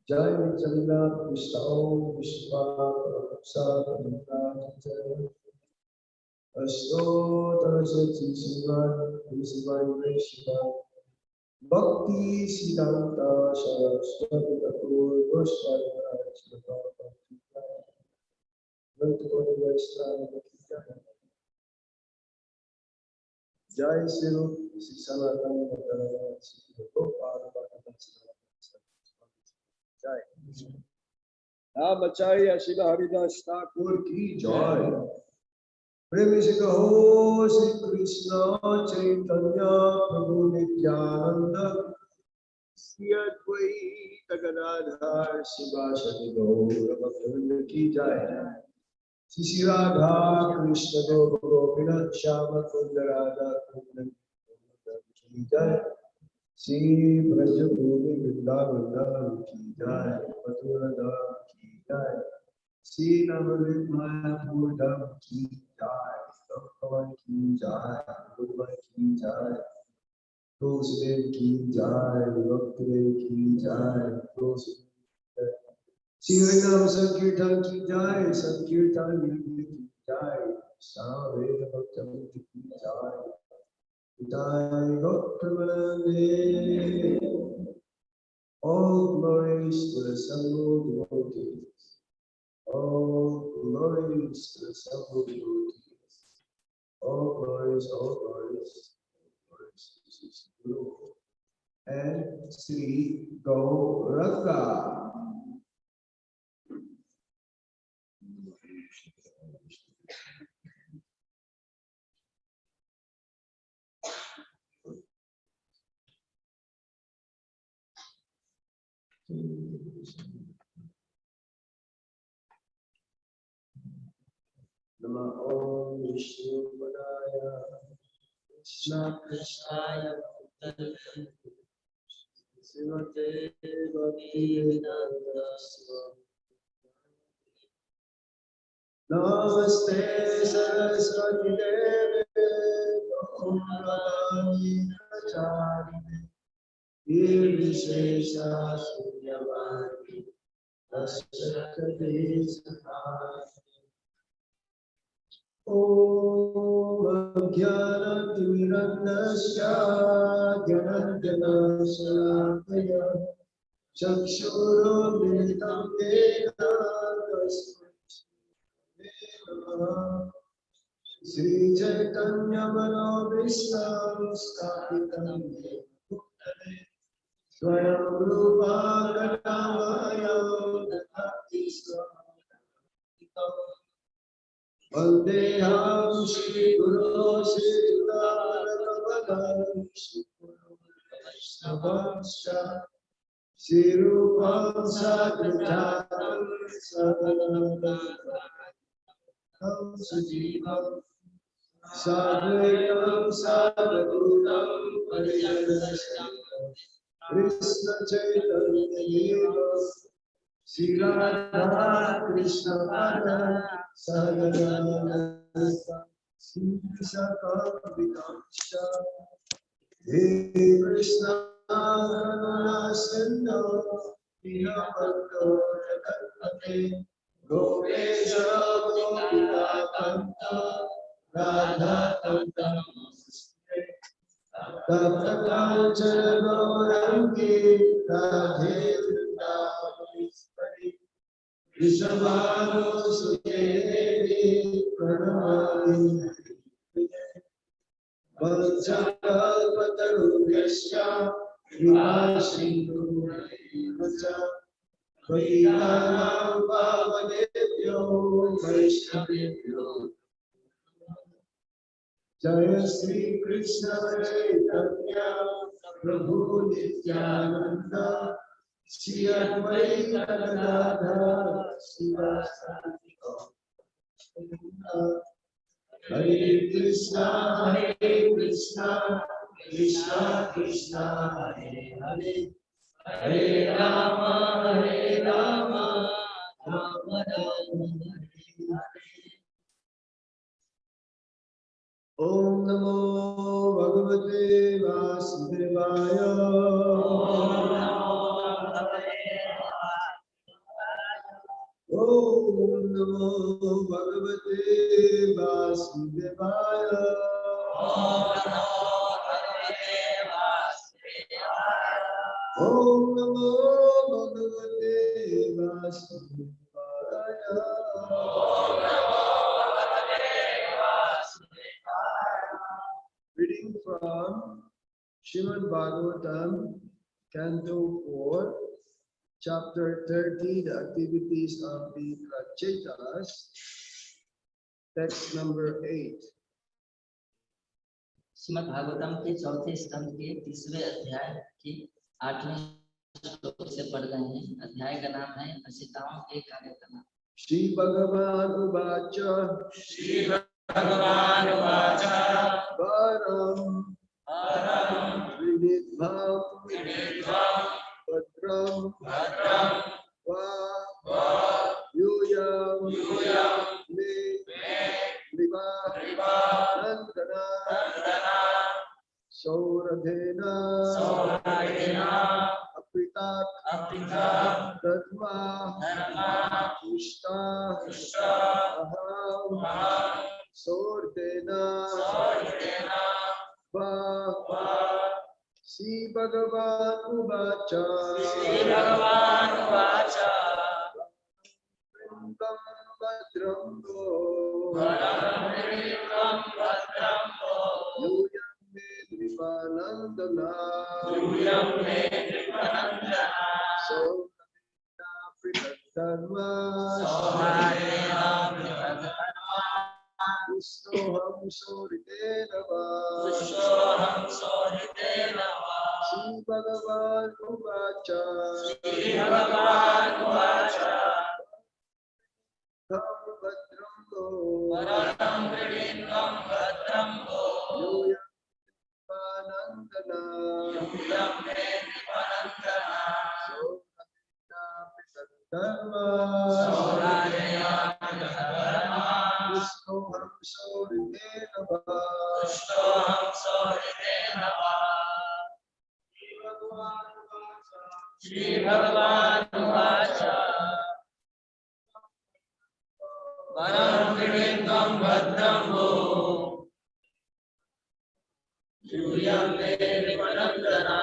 Jai Janardan Krishna Om Vishwa Saraswati Srimad Bhakti Siddhanta Saraswati Thakur Jai Sri Sanatana Jai. Bachaya Shila Haridas Thakur ki Jai. Premi se kaho Shri Krishna Chaitanya Prabhu Nityananda Sri Advaita Gadadhar Sivasati Gaura Bhaktivinoda ki Jai. Shri Radha Krishna Gopina Shama Kundarada Kundan ki Jai. Shri Brajabhumi Vrindavan ki Jai. Mathura Dham ki Jai. Shri Navadvip Dham ki Jai. Bhagavan ki Jai. Bhagavan ki Jai. Tulsidev ki Jai. Bhaktidev ki Jai. Shri Harinam Sankirtan ki Jai. Sankirtan ki Jai. Samveda Bhaktavan ki Jai. Jai Bhaktavanande. All glories to the Assembled devotees. All glories to the Assembled devotees. All glories to Sri Guru and Sri Gauranga. Nama Om Vishnu Padaya Krishna Krishnaya Srimate Bhakti Vedanta Swami Namaste Saraswati Deve Om Radhani Acharine Nirvishesha Sunyavadi Asakade Sakari Om Jnanatimirandasya Janardan Salakaya Chakshuro Militam Dena Tasmai Sri Chaitanya Manobhishtam Sthapitam Swayam Rupa Kadavaya Dati Swamitam Vandeham Shri Guru Shri Radha Shri Guru Vaishnavamscha Shri Rupam Sagrajatam Sadhanam Sajivam Sadhaitam Sadhutam Pariyanasham Krishna Chaitanya Deva Shri Radha Krishna Pada Sadhana Shri Sakam Vikamsha He Krishna Karuna Sindhu Dinabanto Jagatpate Gopesh गोपिकान्त Radha Kant नमस्ते तप्त कांचन गौरांगी राधे वृंदावनेश्वरी वृषभानुसुते देवी प्रणमामि वत्सकल्पतरुभ्यश्च कृपासिन्धुभ्येव च पतितानां पावनेभ्यो वैष्णवेभ्यो जय श्री कृष्ण चैतन्य प्रभु नित्यानंद श्री अद्वैत गदाधर शिवासादि हरे कृष्णा कृष्णा कृष्णा हरे हरे हरे राम राम हरे हरे। ओम नमो भगवते वासुदेवाय ओम नमो भगवते वासुदेवाय ओम नमो भगवते वासुदेवाय। Reading from Srimad Bhagwatam, Canto 4, Chapter 30, the activities of the Prachetas, text number 8. Shrimad Bhagavatam के चौथे स्कंद के तीसरे अध्याय की 8वें श्लोक से पढ़ रहे हैं। अध्याय का नाम है असिताओं के कार्यक्रम। श्री भगवान उवाच परम विनिद्धां भद्रं वा यूयं मे नन्दना सौरभेन अपृतात् दद्मा पुष्टा अहं सौर्तेन वा। श्री भगवान् उवाच भद्रं वो यूयं मे नृपानन्दना सौर्तेन पृथग्धर्मा पुष्टोऽहं सौरितेन वा। श्री भगवान् उवाच भद्रं वो यूयं नन्दना पुष्टोऽहं सौरितेन वा। श्री भगवान् उवाच परं गृहीतं भद्रं वो यूयं मे नृपनन्दना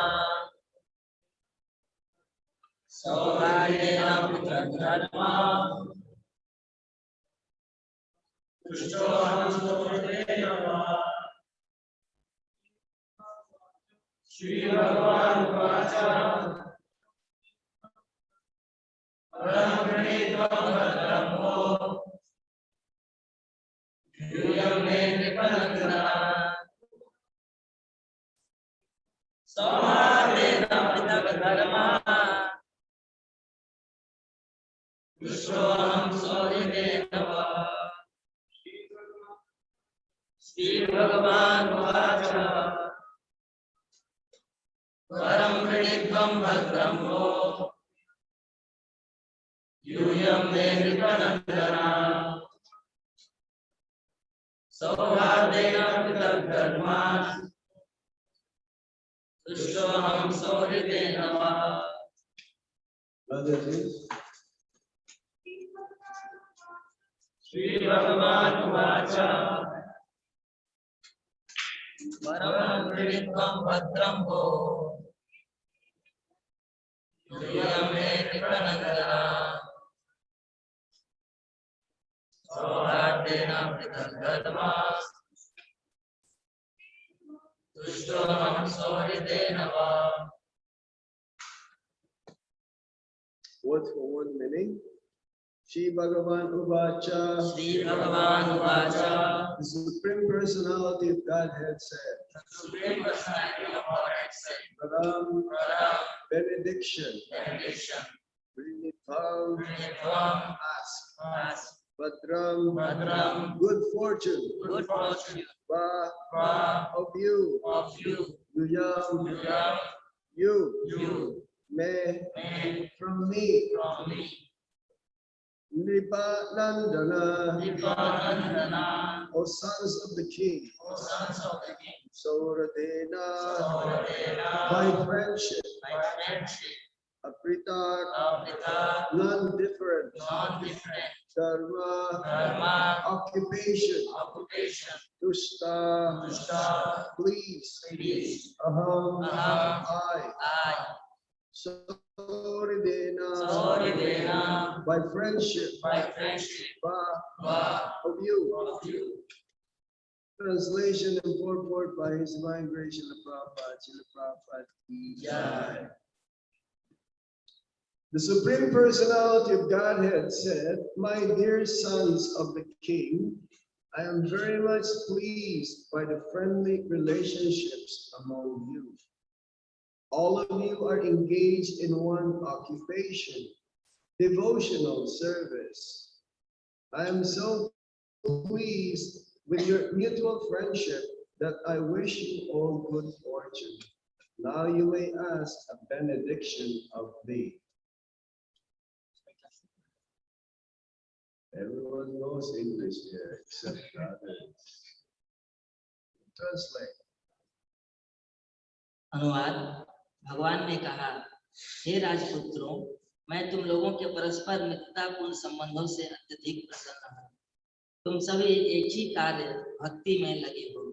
सौभाग्येन पृथग्धर्मा पुष्टोऽहं सौरितेन वा। श्री भगवान् उवाच परं गृहीतं भद्रं वो यूयं मे नृपनन्दना सौभाग्येन पृथग्धर्मा पुष्टोऽहं सौरितेन वा। श्री भगवान् उवाच परं गृहीतं भद्रं वो यूयं मे नृपनन्दना सौहार्देन पृथग्धर्मा पुष्टोऽहं सौरितेन वा। Shri Bhagavan Vacha Param Pritvam Bhadram Ho Yame Nipranandana Saurabdena Pritadharmas Tushtonam Sauridena Va. Word for word meaning. Shri Bhagavan Uvacha. Shri Bhagavan Vacha. The Supreme Personality of Godhead said. The Supreme Personality of Godhead said. Param. Param. Benediction. Benediction. Prinitvam. Prinitvam. Ask. Ask. Bhadram. Bhadram. Good fortune. Good fortune. Va. Va. Of you. Of you. Yuyam. Yuyam. You. You. Me. Me. From me. From me. Nipanandana. Nipanandana. O sons of the king. O sons of the king. Sauradena. Sauradena. By friendship. By friendship. Apritak. Avrita. Non-different. Non-different. Dharma. Dharma. Occupation. Occupation. Tushta. Tushta. Please. Please. Aham. Aham. I. I. Sauridena. Sauridena. By friendship. By friendship. Va. Va. Of you. Of you. Translation and purport by His Divine Grace Srila Prabhupada. Srila Prabhupada ki jai. The Supreme Personality of Godhead said, "My dear sons of the King, I am very much pleased by the friendly relationships among you. All of you are engaged in one occupation, devotional service. I am so pleased with your mutual friendship that I wish you all good fortune. Now you may ask a benediction of thee." Everyone knows English here except others. Translate. अनुवाद। भगवान ने कहा, हे राजपुत्रों, मैं तुम लोगों के परस्पर मित्रतापूर्ण संबंधों से अत्यधिक प्रसन्न हूँ। तुम सभी एक ही कार्य भक्ति में लगे हो।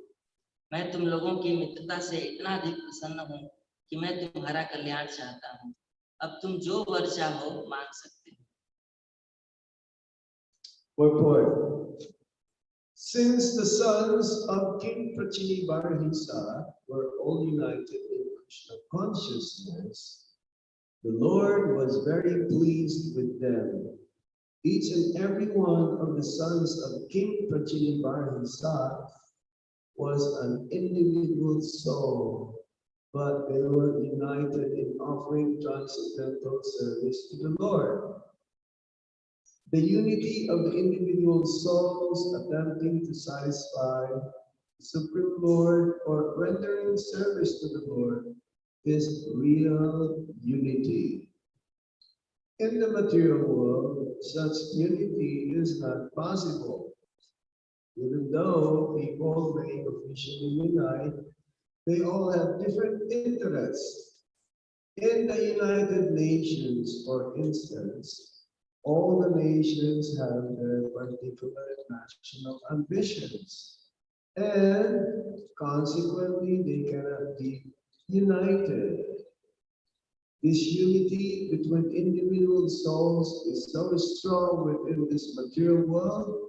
मैं तुम लोगों की मित्रता से इतना अधिक प्रसन्न हूँ कि मैं तुम्हारा कल्याण चाहता हूँ। अब तुम जो वर चाहो मांग सकते हो। Purport. Since the sons of King Prachinibarhisa were all united in Krishna consciousness, the Lord was very pleased with them. Each and every one of the sons of King Prachinibarhisa was an individual soul, but they were united in offering transcendental service to the Lord. The unity of the individual souls attempting to satisfy the Supreme Lord or rendering service to the Lord is real unity. In the material world, such unity is not possible. Even though people may officially unite, they all have different interests. In the United Nations, for instance, all the nations have their particular national ambitions, and consequently they cannot be united. This unity between individual souls is so strong within this material world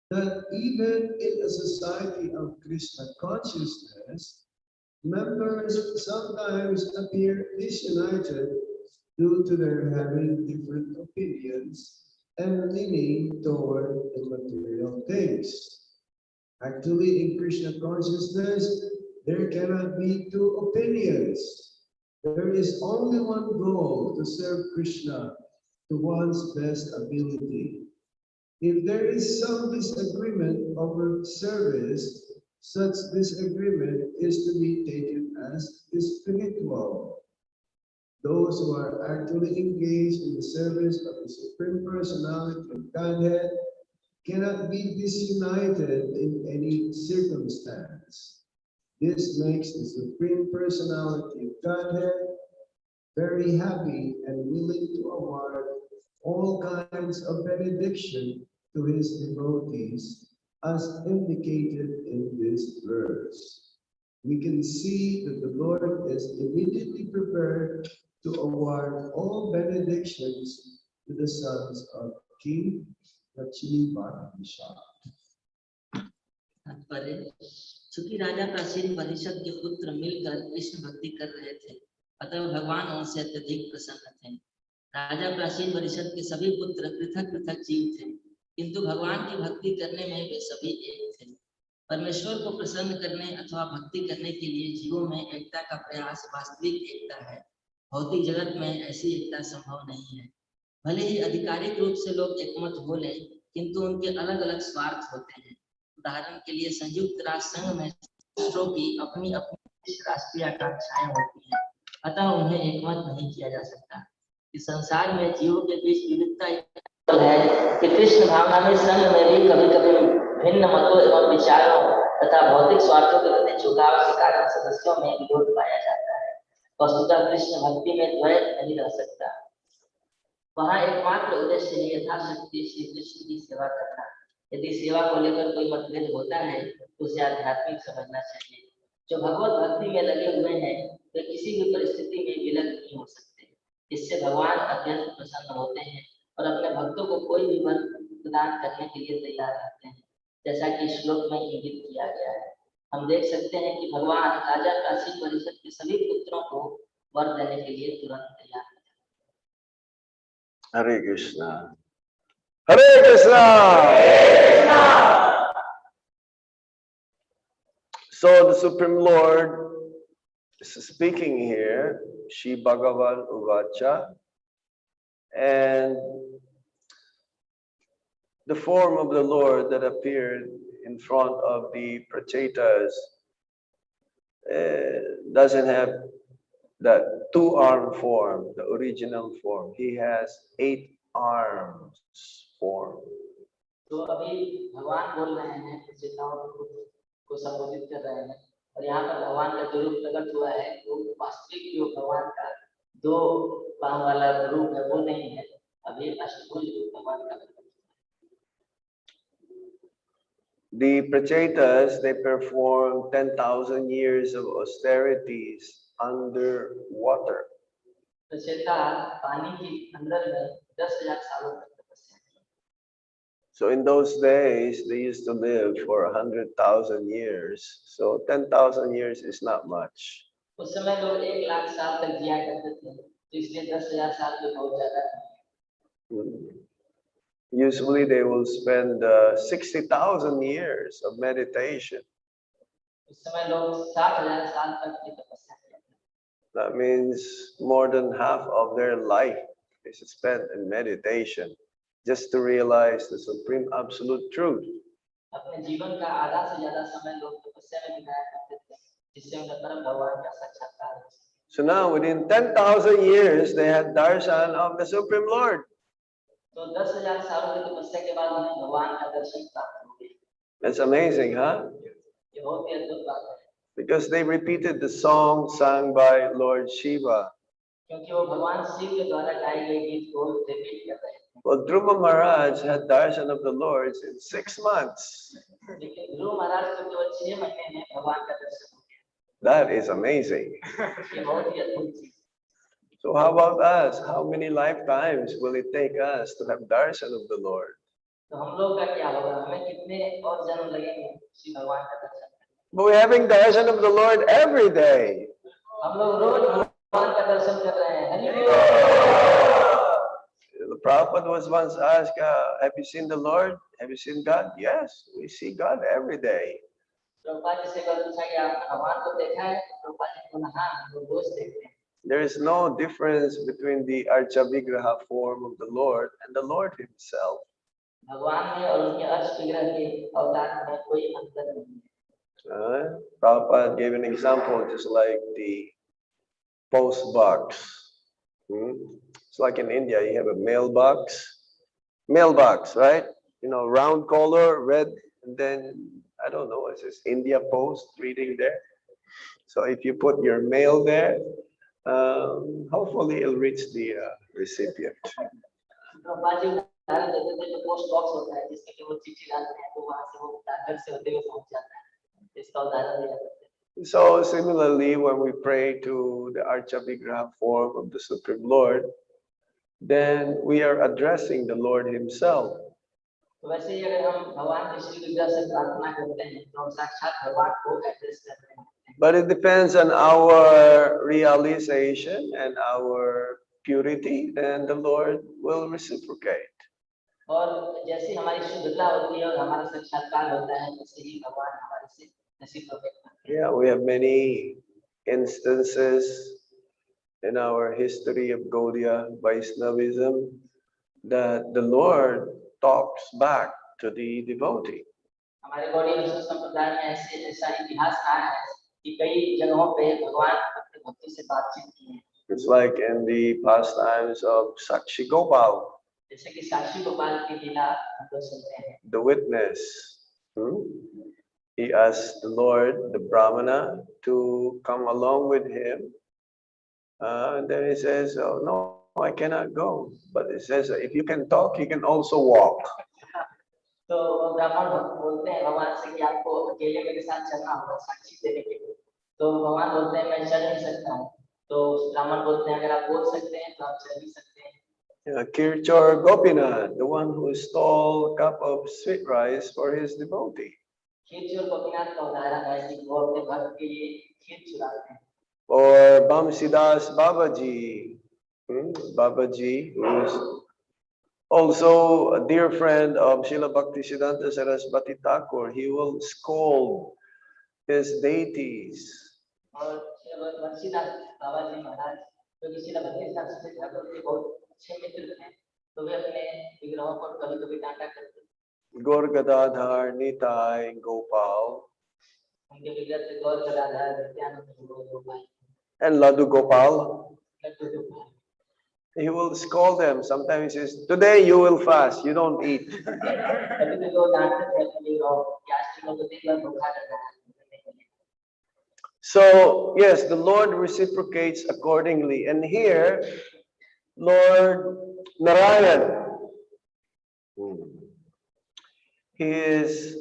that even in a society of Krishna consciousness, members sometimes appear disunited due to their having different opinions and leaning toward the material things. Actually, in Krishna consciousness, there cannot be two opinions. There is only one goal: to serve Krishna to one's best ability. If there is some disagreement over service, such disagreement is to be taken as spiritual. Those who are actually engaged in the service of the Supreme Personality of Godhead cannot be disunited in any circumstance. This makes the Supreme Personality of Godhead very happy and willing to award all kinds of benediction to his devotees as indicated in this verse. We can see that the Lord is immediately prepared to award all benedictions to the sons of King Prachini. तात्पर्य, चूंकि राजा प्राचीन परिषद के पुत्र मिलकर कृष्ण भक्ति कर रहे थे, अतः भगवान उनसे अत्यधिक प्रसन्न थे। राजा प्राचीन परिषद के सभी पुत्र पृथक पृथक जीव थे, किंतु भगवान की भक्ति करने में वे सभी एक थे। परमेश्वर को प्रसन्न करने अथवा भक्ति करने के लिए जीवों में एकता का प्रयास वास्तविक एकता है। भौतिक जगत में ऐसी एकता संभव नहीं है। भले ही आधिकारिक रूप से लोग एकमत हो लें, किंतु उनके अलग अलग स्वार्थ होते हैं। उदाहरण के लिए संयुक्त राष्ट्र संघ में राष्ट्रों की अपनी अपनी राष्ट्रीय आकांक्षाएं होती हैं, अतः उन्हें एकमत नहीं किया जा सकता। इस संसार में जीवों के बीच विविधता है कि कृष्ण भावना में संघ में भी कभी कभी भिन्न मतों एवं विचारों तथा भौतिक स्वार्थों के प्रति झुकाव के कारण सदस्यों में विरोध पाया जाता है। वस्तुतः कृष्ण भक्ति में द्वैत नहीं रह सकता। वहाँ एकमात्र उद्देश्य है यथाशक्ति श्री कृष्ण की सेवा करना। यदि सेवा को लेकर कोई मतभेद होता है तो उसे आध्यात्मिक समझना चाहिए। जो भगवत भक्ति में लगे हुए हैं वे किसी भी परिस्थिति में विलग नहीं हो सकते। इससे भगवान अत्यंत प्रसन्न होते हैं और अपने भक्तों को कोई भी वर प्रदान करने के लिए तैयार रहते हैं, जैसा कि श्लोक में इंगित किया गया है। हम देख सकते हैं कि भगवान राजा प्राचीन परिषद के सभी पुत्रों को वर देने के लिए तुरंत तैयार हैं। हरे कृष्णा, हरे कृष्णा, हरे Krishna. So the Supreme Lord is speaking here, Shri Bhagavan Uvacha, and the form of the Lord that appeared in front of the Prachetas doesn't have that two-arm form, the original form. He has 8 arms form. तो अभी भगवान बोल रहे हैं, प्रचेताओं को संबोधित कर रहे हैं, और यहाँ पर भगवान का जो रूप प्रकट हुआ है वो वास्तविक जो भगवान का 2 पांव वाला रूप है वो नहीं है। अभी अष्टभुज रूप भगवान का प्रकट। The Prachetas, they perform 10,000 years of austerities under water. प्रचेता पानी के अंदर में 10,000 सालों तक तपस्या की। So in those days, they used to live for 100,000 years. So 10,000 years is not much. उस समय लोग 1,00,000 साल तक जिया करते थे, तो इसलिए 10,000 साल भी बहुत ज्यादा नहीं। Usually they will spend 60,000 years of meditation. उस समय लोग 60,000 साल तक की तपस्या करते थे। That means more than half of their life is spent in meditation, just to realize the supreme absolute truth. अपने जीवन का आधा से ज्यादा समय लोग तपस्या में बिताया करते थे, जिससे उन्हें परम भगवान का साक्षात्कार हो। So now within 10,000 years they had darshan of the Supreme Lord. तो 10,000 सालों की तपस्या के बाद उन्हें भगवान का दर्शन प्राप्त हो गया। That's amazing, huh? ये बहुत ही अद्भुत बात है। Because they repeated the song sung by Lord Shiva. क्योंकि वो भगवान शिव के द्वारा गाए गए गीत को रिपीट कर रहे थे। Well, Dhruva Maharaj had darshan of the Lord in 6 months. लेकिन ध्रुव महाराज को केवल 6 महीने में भगवान का दर्शन हो गया। That is amazing. ये बहुत ही अद्भुत चीज। So how about us? How many lifetimes will it take us to have darshan of the Lord? तो हम लोग का क्या होगा? हमें कितने और जन्म लगेंगे श्री भगवान का दर्शन करने? But we're having darshan of the Lord every day. हम लोग रोज भगवान का दर्शन कर रहे हैं। हरि बोल। The Prabhupada was once asked, have you seen the Lord? Have you seen God? Yes, we see God every day. Prabhupada ji से पूछा कि आप भगवान को देखा है? प्रभुपाद जी ने कहा हाँ, हम रोज देखते हैं। There is no difference between the Archa Vigraha form of the Lord and the Lord himself. भगवान में और उनके अर्च विग्रह के अवतार में कोई अंतर नहीं है। Prabhupada gave an example, just like the post box. It's like in India, you have a mailbox, right? You know, round color, red, and then, I don't know, it says India Post reading there. So if you put your mail there, hopefully it'll reach the recipient. उदाहरण देते थे जो post box होता है जिसमें कि वो चिट्ठी डालते हैं तो वहां से वो डाकघर से होते हुए पहुंच जाता है, इसका उदाहरण दिया करते हैं। So similarly, when we pray to the Archavigraha form of the Supreme Lord, then we are addressing the Lord Himself. तो वैसे ही अगर हम भगवान के श्री विग्रह से प्रार्थना करते हैं तो हम साक्षात भगवान को एड्रेस कर रहे हैं। But it depends on our realization and our purity, then the Lord will reciprocate. और जैसे हमारी शुद्धता होती है और हमारा साक्षात्कार होता है वैसे ही भगवान हमारे से रेसिप्रोकेट करते हैं। Yeah, we have many instances in our history of Gaudiya Vaishnavism that the Lord talks back to the devotee. हमारे गौड़ीय वैष्णव संप्रदाय में ऐसा इतिहास रहा है कि कई जगहों पे भगवान अपने भक्तों से बातचीत की है। It's like in the pastimes of Sakshi Gopal, जैसे कि साक्षी गोपाल की लीला हम लोग सुनते हैं। the witness. He asked the Lord, the Brahmana, to come along with him. And then he says, oh, no, I cannot go. But he says, if you can talk, you can also walk. तो ब्राह्मण बोलते हैं भगवान से कि आपको अकेले मेरे साथ चलना होगा साक्षी देने के लिए। तो भगवान बोलते हैं मैं चल नहीं सकता हूँ। तो ब्राह्मण बोलते हैं अगर आप बोल सकते हैं तो आप चल भी सकते हैं। Kirchor Gopinath, the one who stole a cup of sweet rice for his devotee. खीर गोपीनाथ का उदाहरण है कि वो अपने भक्त के लिए खीर चुराते हैं। Or Bamsidas Babaji, Babaji, who is also a dear friend of Srila Bhaktisiddhanta Saraswati Thakur. He will scold his deities. और बंसीदास बाबा जी महाराज जो कि श्रील भक्तिसिद्धांत सरस्वती ठाकुर के बहुत अच्छे मित्र हैं, तो वे अपने विग्रहों पर कभी-कभी डांटा करते हैं। Gaur Gadadhar, Nitai, Gopal, उनके विग्रह से गौर Gadadhar, Nityanand Gopal and Laddu Gopal. Laddu Gopal. He will scold them. Sometimes he says, today you will fast, you don't eat. कभी-कभी वो डांटते थे अपने विग्रहों को कि आज तुम लोग दिन भर भूखा रहना है। So, yes, the Lord reciprocates accordingly. And here, Lord Narayan, he is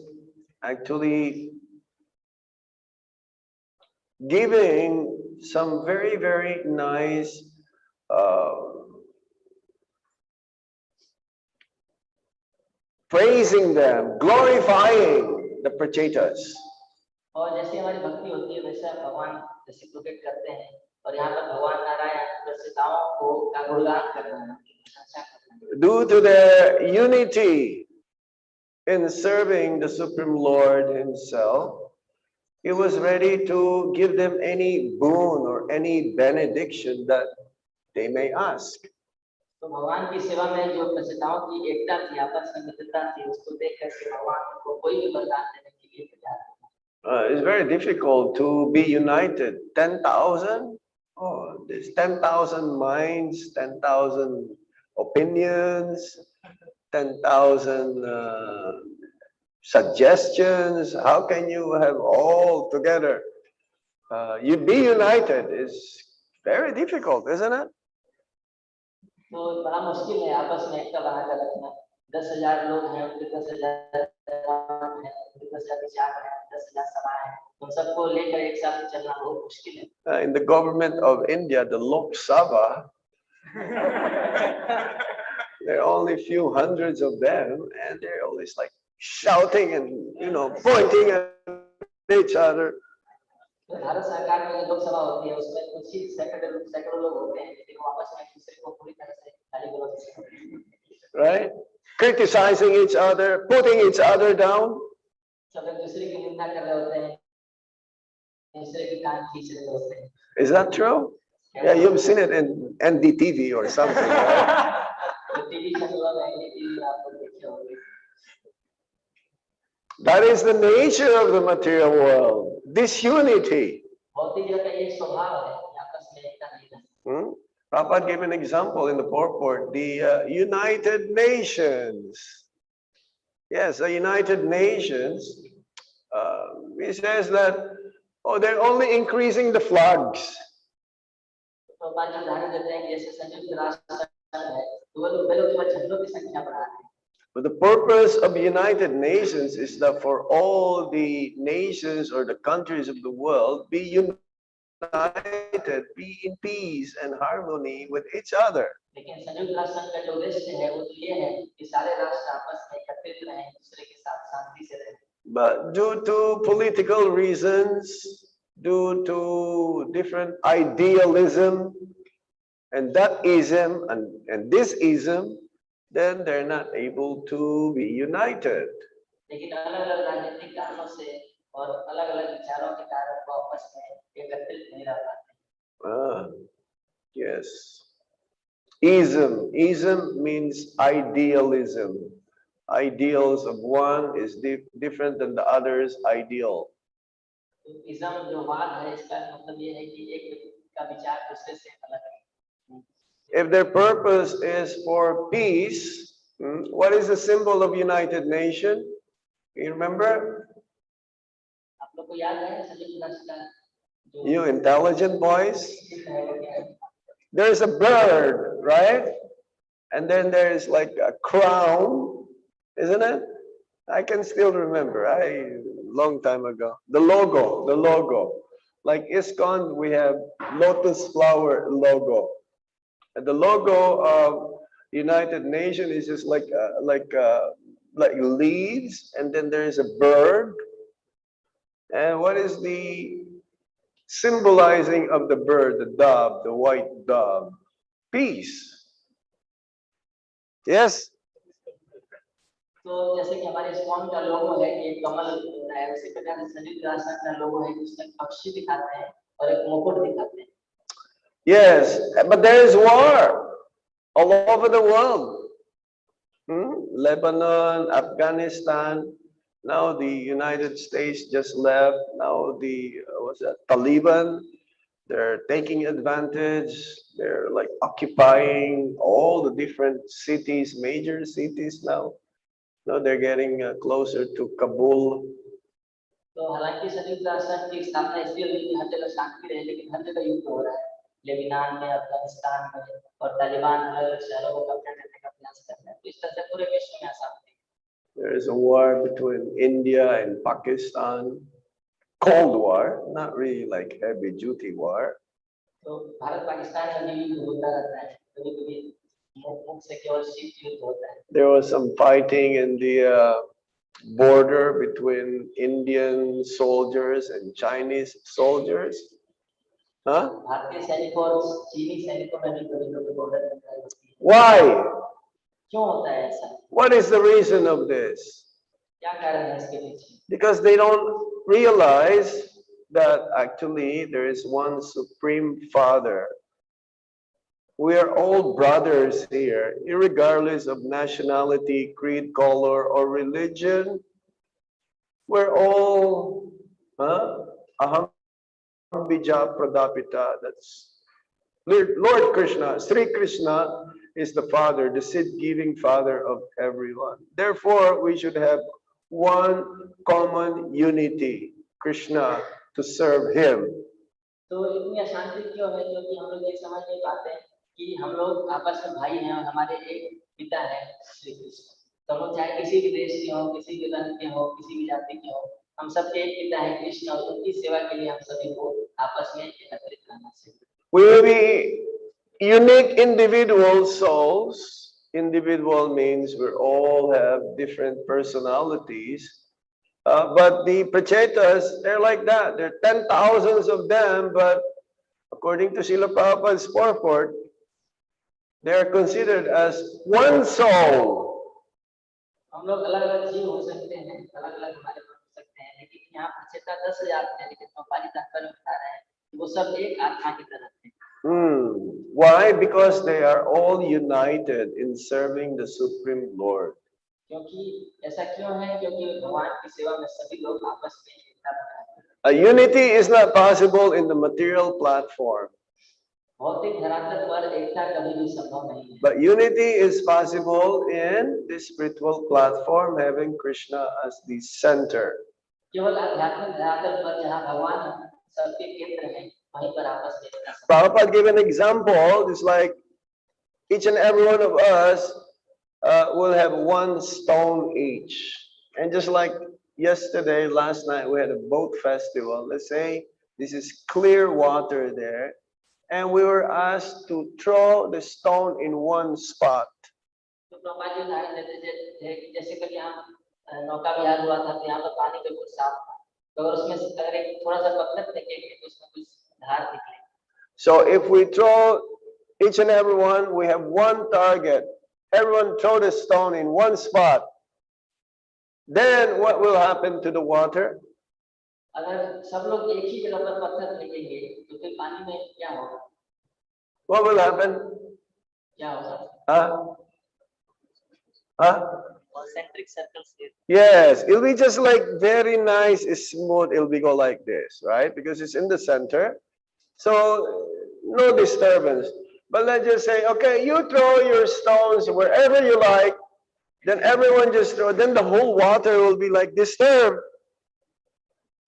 actually giving some very, very nice praising them, glorifying the Prachetas. और जैसे हमारी भक्ति होती है वैसा भगवान रेसिप्रोकेट करते हैं और यहाँ पर भगवान नारायण प्रसिद्धाओं को का गुणगान कर रहे हैं, प्रशंसा कर रहे हैं। Due to their unity in serving the Supreme Lord Himself, He was ready to give them any boon or any benediction that they may ask. तो भगवान की सेवा में जो प्रसिद्धाओं की एकता थी, आपस में मित्रता थी, उसको देख करके भगवान को कोई भी वरदान देने के लिए तैयार है। It's very difficult to be united. 10,000? Oh, there's 10,000 minds, 10,000 opinions, 10,000 suggestions. How can you have all together? You be united is very difficult, isn't it? तो बड़ा मुश्किल है आपस में एकता बनाकर रखना। 10,000 लोग हैं, उनके 10,000 हैं, उनके 10,000 विचार हैं, 10,000 सभाएं हैं, उन सबको लेकर एक साथ चलना बहुत मुश्किल है। In the government of India, the Lok Sabha, there are only a few hundreds of them, and they're always like shouting and pointing at each other. Bharat सरकार में जो लोकसभा होती है उसमें कुछ ही सैकड़ों लोग होते हैं लेकिन वो आपस में एक दूसरे को पूरी तरह से गाली गलौज करते हैं, Right? Criticizing each other, putting each other down. सब एक दूसरे की निंदा कर रहे होते हैं, दूसरे की कान खींच रहे होते हैं। Is that true? Yeah, you've seen it in NDTV or something, right? TV चैनलों में टीवी आपको देखे होंगे। That is the nature of the material world, disunity. भौतिक जगत का ये स्वभाव है कि आपस में एकता नहीं रहती। Prabhupada gave an example in the purport, the United Nations. Yes, the United Nations, he says that, they're only increasing the flags. तो बात जो उदाहरण देते हैं कि जैसे संयुक्त राष्ट्र है तो वो लोग केवल झंडों की संख्या बढ़ा रहे हैं। But the purpose of United Nations is that for all the nations or the countries of the world be united, be in peace and harmony with each other. लेकिन संयुक्त राष्ट्र संघ का जो उद्देश्य है वो तो ये है कि सारे राष्ट्र आपस में एकत्रित रहें, दूसरे के साथ शांति से रहें। But due to political reasons, due to different idealism and that ism and this ism, then they're not able to be united. लेकिन अलग-अलग राजनीतिक कारणों से और अलग-अलग विचारों के कारण वो आपस में एकत्रित नहीं रह पाते। Yes. Ism means idealism. Ideals of one is different than the other's ideal. इस्म जो वाद है इसका मतलब ये है कि एक का विचार दूसरे से अलग है। If their purpose is for peace, what is the symbol of United Nation? You remember? आप लोग को याद है संयुक्त राष्ट्र का You intelligent boys? There's a bird, right? And then there's like a crown, isn't it? I can still remember. Long time ago. The logo. Like ISKCON, we have lotus flower logo. And the logo of United Nations is just like leaves, and then there is a bird. And what is the symbolizing of the bird, the dove, the white dove? Peace. Yes? तो जैसे कि हमारे ISKCON का लोगो है कि एक कमल है, उसी प्रकार से संयुक्त राष्ट्र का लोगो है जिसमें पक्षी दिखाते हैं और एक मुकुट दिखाते हैं। Yes, but there is war all over the world. Lebanon, Afghanistan. Now the United States just left. Now the Taliban. They're taking advantage. They're like occupying all the different cities, major cities now. Now they're getting closer to Kabul. तो हालांकि संयुक्त राष्ट्र की स्थापना इसलिए हुई कि हर जगह शांति रहे, लेकिन हर जगह युद्ध हो रहा है। लेबनान में, अफगानिस्तान में और तालिबान अलग-अलग शहरों को कब्जा करने का प्रयास कर रहे हैं। तो इस तरह से पूरे विश्व में अशांति। There is a war between India and Pakistan. Cold war, not really like heavy duty war. तो भारत पाकिस्तान में भी युद्ध होता रहता है, कभी-कभी मुख से केवल शीत युद्ध होता है। There was some fighting in the border between Indian soldiers and Chinese soldiers. Huh? भारतीय सैनिकों और चीनी सैनिकों में भी कभी-कभी बॉर्डर पर लड़ाई होती है। Why? क्यों होता है ऐसा? What is the reason of this? क्या कारण है इसके पीछे? Because they don't realize that actually there is one Supreme Father. We are all brothers here, irregardless of nationality, creed, color, or religion. We're all aham bija pradapita. That's Lord Krishna. Sri Krishna is the Father, the seed-giving Father of everyone. Therefore, we should have one common unity, Krishna, to serve Him. तो इतनी अशांति क्यों है? क्योंकि हम लोग ये समझ नहीं पाते कि हम लोग आपस में भाई हैं और हमारे एक पिता है श्री कृष्ण। तो हम चाहे किसी भी देश के हो, किसी भी रंग के हो, किसी भी जाति के हो, हम सबके एक पिता है कृष्ण और उनकी सेवा के लिए हम सभी को आपस में एकत्रित रहना चाहिए। We will be unique individual souls. Individual means we all have different personalities. But the Prachetas, they're like that. There are 10,000s of them, but according to Srila Prabhupada's purport, they are considered as one soul. हम लोग अलग-अलग जीव हो सकते हैं, अलग-अलग हमारे हो सकते हैं, लेकिन यहाँ प्रचेता 10,000 हैं, लेकिन पाली तात्पर्य बता रहे हैं कि वो सब एक आत्मा की तरह हैं। Why? Because they are all united in serving the Supreme Lord. क्योंकि ऐसा क्यों है? क्योंकि भगवान की सेवा में सभी लोग आपस में एकता बनाते हैं। Unity is not possible in the material platform. भौतिक धरातल पर एकता कभी भी संभव नहीं है। But unity is possible in the spiritual platform, having Krishna as the center. केवल आध्यात्मिक धरातल पर जहाँ भगवान सबके केंद्र हैं, वहीं पर आपस में एकता। Prabhupada gave an example. It's like each and every one of us will have one stone each. And just like yesterday, last night, we had a boat festival. Let's say this is clear water there. And we were asked to throw the stone in one spot. तो प्रभुपाद जी उदाहरण देते जैसे कभी यहाँ नौका विहार हुआ था तो यहाँ पर पानी बिल्कुल साफ था तो अगर उसमें से अगर एक थोड़ा सा पत्थर फेंकेंगे तो उसमें कुछ धार निकले. So if we throw each and every one, we have one target. Everyone throw the stone in one spot. Then what will happen to the water? अगर सब लोग एक ही जगह पर पत्थर फेंकेंगे तो फिर पानी में क्या होगा? What will happen? क्या होगा? Concentric circles here. Yes, it'll be just like very nice, smooth. It'll be go like this, right? Because it's in the center, so no disturbance. But let's just say, okay, you throw your stones wherever you like. Then everyone just throw. Then the whole water will be like disturbed.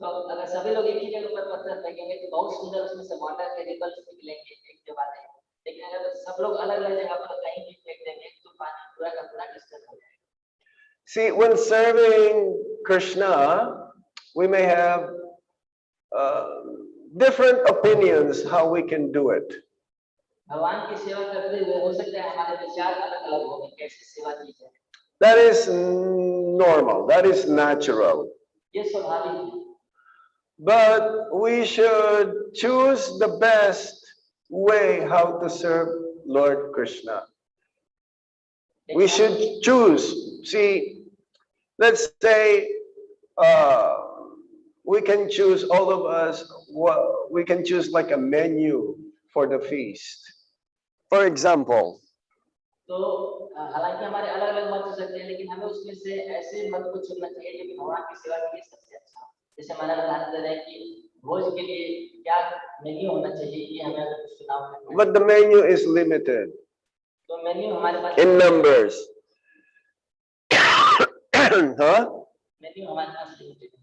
तो अगर सभी लोग एक ही जगह पर पत्थर फेंकेंगे तो बहुत सुंदर उसमें से वाटर के रिपल्स निकलेंगे एक के बाद एक. लेकिन अगर सब लोग अलग-अलग जगह पर कहीं भी फेंक देंगे तो पानी पूरा का पूरा डिस्टर्ब हो जाएगा. See, when serving Krishna, we may have different opinions how we can do it. भगवान की सेवा करते हुए हो सकता है हमारे विचार अलग-अलग होंगे कैसे सेवा की जाए. That is normal. That is natural. ये स्वाभाविक है. But we should choose the best way how to serve Lord Krishna. We should choose. See, let's say we can choose, all of us, we can choose like a menu for the feast. For example, तो हालांकि हमारे अलग-अलग मत हो सकते हैं लेकिन हमें उसमें से ऐसे मत को चुनना चाहिए जो कि भगवान की सेवा के लिए सबसे अच्छा हो. जैसे हमारा उदाहरण दे रहे हैं कि भोज के लिए क्या मेन्यू होना चाहिए ये हमें अगर कुछ चुनाव करना है. but the menu is limited तो मेन्यू हमारे पास in numbers. Huh? मेन्यू हमारे पास लिमिटेड है.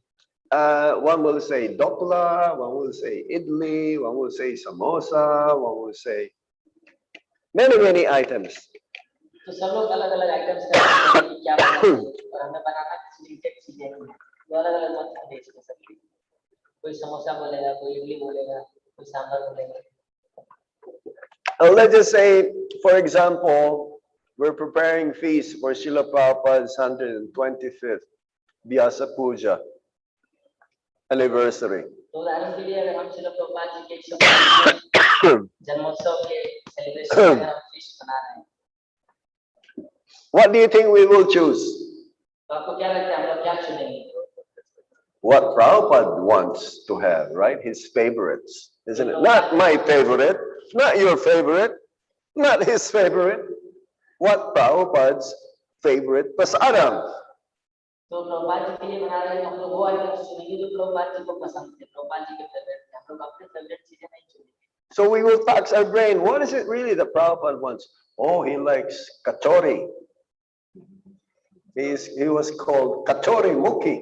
One will say dokla, one will say idli, one will say samosa, one will say many items. तो सब लोग अलग-अलग आइटम्स करते हैं कि क्या बनाना है और हमें बनाना किसी लिमिटेड चीजें नहीं है. तो अलग-अलग मत हम देख सकते हैं. कोई समोसा बोलेगा, कोई इडली बोलेगा, कोई सांभर बोलेगा. Let's just say, for example, we're preparing feast for Srila Prabhupada's 125th Vyasa Puja anniversary. तो उदाहरण के लिए अगर हम श्रील प्रभुपाद जी के 125वें जन्मोत्सव के सेलिब्रेशन में हम फीस्ट बना रहे हैं. What do you think we will choose? तो आपको क्या लगता है हम लोग क्या चुनेंगे? What Prabhupada wants to have, right? His favorites, isn't it? Not my favorite, not your favorite, not his favorite. What Prabhupada's favorite prasadam? तो प्रभुपाद जी के लिए बना रहे हैं हम लोग वो आइटम्स चुनेंगे जो प्रभुपाद जी को पसंद थे, प्रभुपाद जी के फेवरेट थे. हम लोग अपने फेवरेट चीजें नहीं चुनेंगे. So we will tax our brain. What is it really that Prabhupada wants? Oh, he likes kachori. He was called Kachori Mukhi.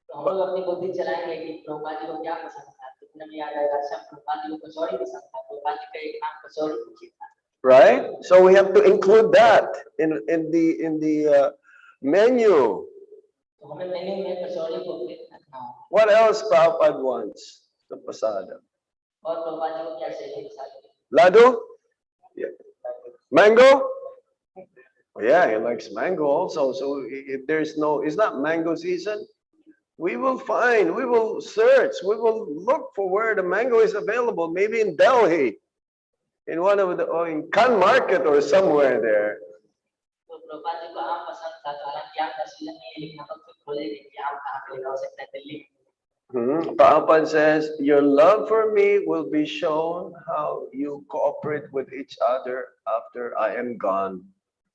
तो हम लोग अपनी बुद्धि चलाएंगे कि प्रभुपाद जी को क्या पसंद था. कितने में याद आएगा सब प्रभुपाद जी को कचौड़ी पसंद था. प्रभुपाद जी का एक नाम कचौड़ी मुखी था. Right? So we have to include that in the menu. तो हमें मेन्यू में कचौड़ी को रखना होगा. What else Prabhupada wants? The prasadam. और प्रभुपाद जी को क्या चाहिए प्रसाद? Laddu? Yeah. Mango? Oh, yeah, he likes mango also. So if there's no, it's not mango season, we will find, we will search, we will look for where the mango is available. Maybe in Delhi, in one of the, or in Khan Market or somewhere there. तो प्रभुपाद जी को आम पसंद था तो हालांकि आम का season नहीं है लेकिन हम लोग खोलेंगे कि आम कहाँ पे लगा सकता है. Delhi. Prabhupada says, your love for me will be shown how you cooperate with each other after I am gone.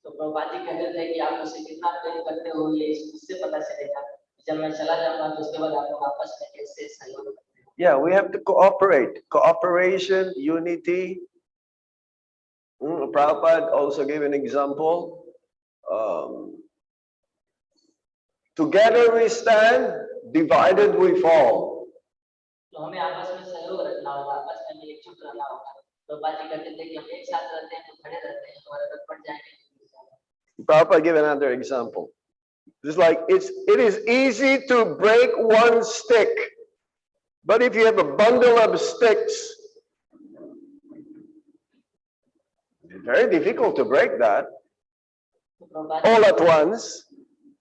तो प्रभुपाद जी कहते थे कि आप मुझसे कितना प्रेम करते हो ये इससे पता चलेगा. जब मैं चला जाऊंगा तो उसके बाद आप लोग आपस में कैसे सहयोग करते हो. Yeah, we have to cooperate. Cooperation, unity. Prabhupada also gave an example. Together we stand, divided we fall. तो हमें आपस में सहयोग रखना होगा, आपस में एकजुट रहना होगा. तो बाजी कहते थे कि हम एक साथ रहते हैं तो खड़े रहते हैं और अगर पड़ जाएंगे। Prabhupada give another example. It's like it is easy to break one stick, but if you have a bundle of sticks, it's very difficult to break that all at once.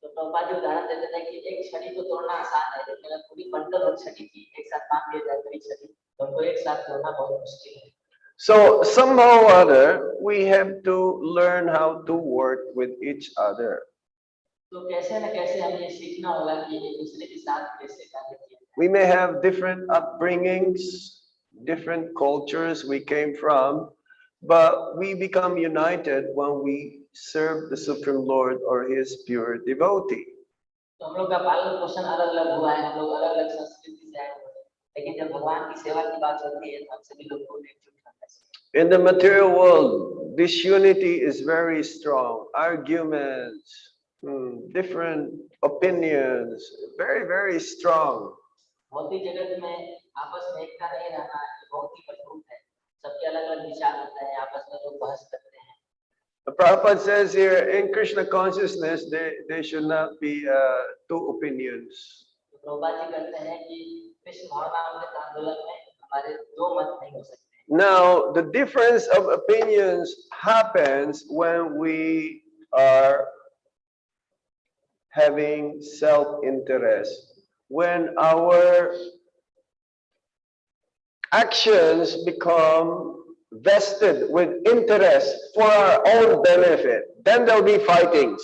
तो प्रभुपाद जी उदाहरण देते थे कि एक छड़ी को तोड़ना आसान है, लेकिन अगर पूरी बंडल और छड़ी की एक साथ बांध दिया जाए पूरी छड़ी, तो उनको एक साथ तोड़ना बहुत मुश्किल है। So somehow or other, we have to learn how to work with each other. तो कैसे न कैसे हमें ये सीखना होगा कि एक दूसरे के साथ कैसे कार्य किया जाए। We may have different upbringings, different cultures we came from, but we become united when we serve the Supreme Lord or His pure devotee. तो हम लोग का पालन पोषण अलग अलग हुआ है, हम लोग अलग अलग संस्कृति से आए हुए हैं, लेकिन जब भगवान की सेवा की बात होती है तो हम सभी लोग को एकजुट करना चाहिए। In the material world, this unity is very strong. Arguments, different opinions, very, very strong. भौतिक जगत में आपस में एकता नहीं रहना बहुत ही मजबूत है, सबके अलग अलग विचार होते हैं, आपस में लोग बहस करते हैं। The Prabhupada says here in Krishna consciousness, there should not be two opinions. तो प्रभुपाद जी कहते हैं कि कृष्ण भावनामृत आंदोलन में हमारे दो मत नहीं हो सकते। Now, the difference of opinions happens when we are having self-interest, when our actions become vested with interest for our own benefit, then there'll be fightings.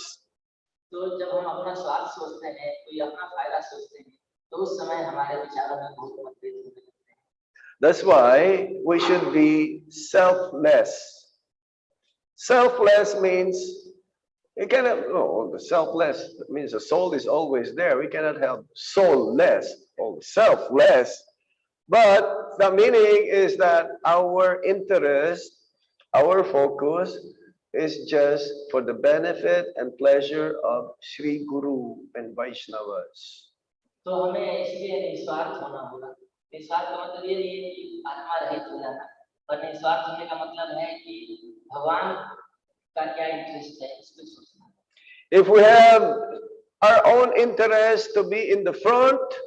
तो जब हम अपना स्वार्थ सोचते हैं, कोई अपना फायदा सोचते हैं, तो उस समय हमारे विचारों में बहुत मतभेद होने लगते हैं। That's why we should be selfless. Selfless means you cannot. No, the selfless means the soul is always there. We cannot have soulless or selfless. But the meaning is that our interest, our focus is just for the benefit and pleasure of Sri Guru and Vaishnavas. तो हमें इसलिए निस्वार्थ होना होगा। निस्वार्थ का मतलब ये नहीं है कि आत्मा रहित हो जाना, पर निस्वार्थ होने का मतलब है कि भगवान का क्या इंटरेस्ट है इसको सोचना। If we have our own interest to be in the front,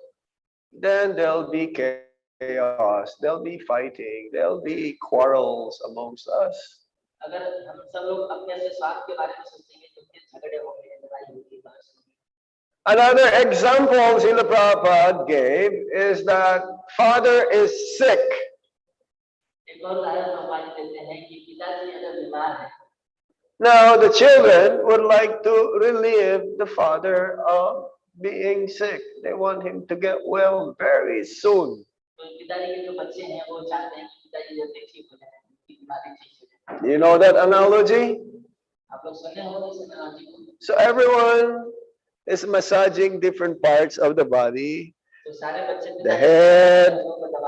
then there'll be chaos, there'll be fighting, there'll be quarrels amongst us. अगर हम सब लोग अपने से स्वार्थ के बारे में सोचेंगे तो फिर झगड़े होंगे, लड़ाई होगी, बहस होगी। Another example Srila Prabhupada gave is that father is sick. एक और उदाहरण प्रभुपाद जी देते हैं कि पिताजी अगर बीमार है, Now the children would like to relieve the father of being sick. They want him to get well very soon. तो पिताजी के जो बच्चे हैं वो चाहते हैं कि पिताजी जल्दी ठीक हो जाए, उनकी बीमारी ठीक हो जाए। You know that analogy? आप लोग सुने होंगे इस analogy को। So everyone is massaging different parts of the body, तो सारे बच्चे the head,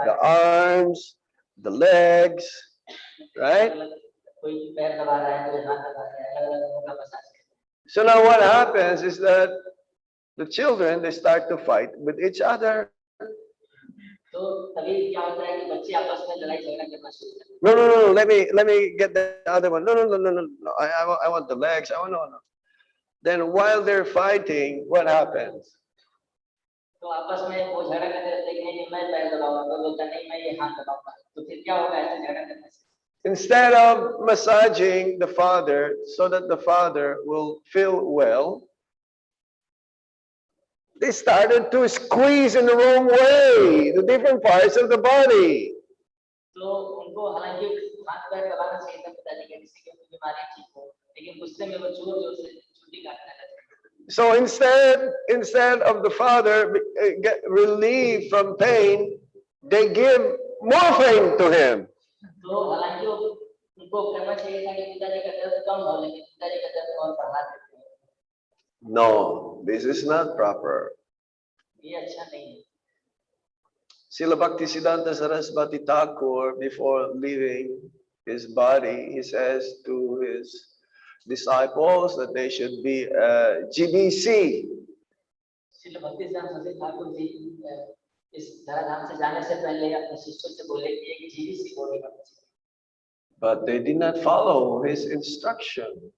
the arms, the legs, right? कोई पैर दबा रहा है, कोई हाथ दबा रहा है, अलग-अलग लोगों का मसाज करते हैं। So now what happens is that the children, they start to fight with each other. तो तभी क्या होता है कि बच्चे आपस में लड़ाई झगड़ा करना शुरू करते हैं। No, let me get the other one. No. I want the legs. No. Then while they're fighting, what happens? तो आपस में वो झगड़ा करते रहते हैं कि नहीं मैं पैर दबाऊंगा, तो बोलता नहीं मैं ये हाथ दबाऊंगा, तो फिर क्या होगा ऐसे झगड़ा करने से? Instead of massaging the father so that the father will feel well, they started to squeeze in the wrong way the different parts of the body. तो उनको हालांकि हाथ पैर दबाना चाहिए था पिताजी के, जिससे कि उनकी बीमारी ठीक हो, लेकिन गुस्से में वो जोर-जोर से छुट्टी काटने लगे। So instead of the father get relief from pain, they give more pain to him. तो हालांकि उनको करना चाहिए था कि पिताजी का दर्द कम हो, लेकिन पिताजी का दर्द और बढ़ा देते हैं। No, this is not proper. ये अच्छा नहीं है। Srila Bhaktisiddhanta Saraswati Thakur, before leaving his body, he says to his disciples that they should be GBC. Srila भक्ति सरस्वती ठाकुर जी इस धराधाम से जाने से पहले अपने शिष्यों से बोले कि एक जीबीसी बॉडी बननी चाहिए। But they did not follow his instruction.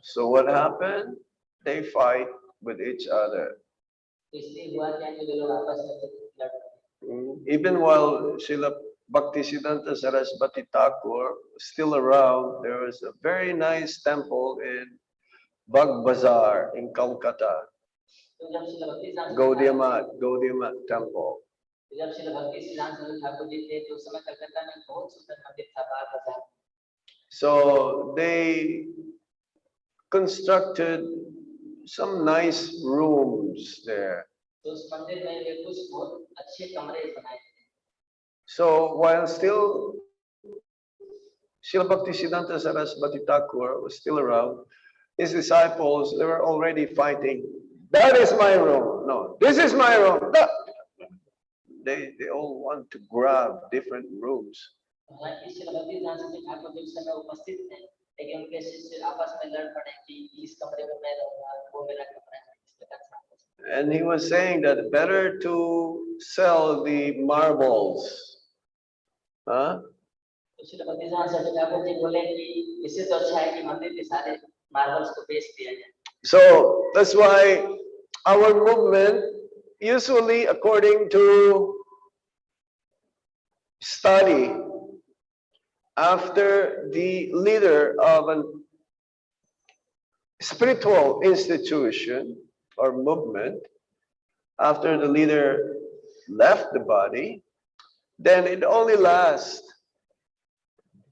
So what happened? They fight with each other. Even while Srila Bhaktisiddhanta Saraswati Thakur was still around, there was a very nice temple in Bag Bazaar in Calcutta. Gaudiya temple. So they constructed some nice rooms there. So while still Srila Bhaktisiddhanta Saraswati Thakur was still around, his disciples, they were already fighting. That is my room. No, this is my room. No. They all want to grab different rooms. And he was saying that better to sell the marbles. Huh? So that's why our movement, usually according to study, after the leader of a spiritual institution or movement, after the leader left the body, then it only lasts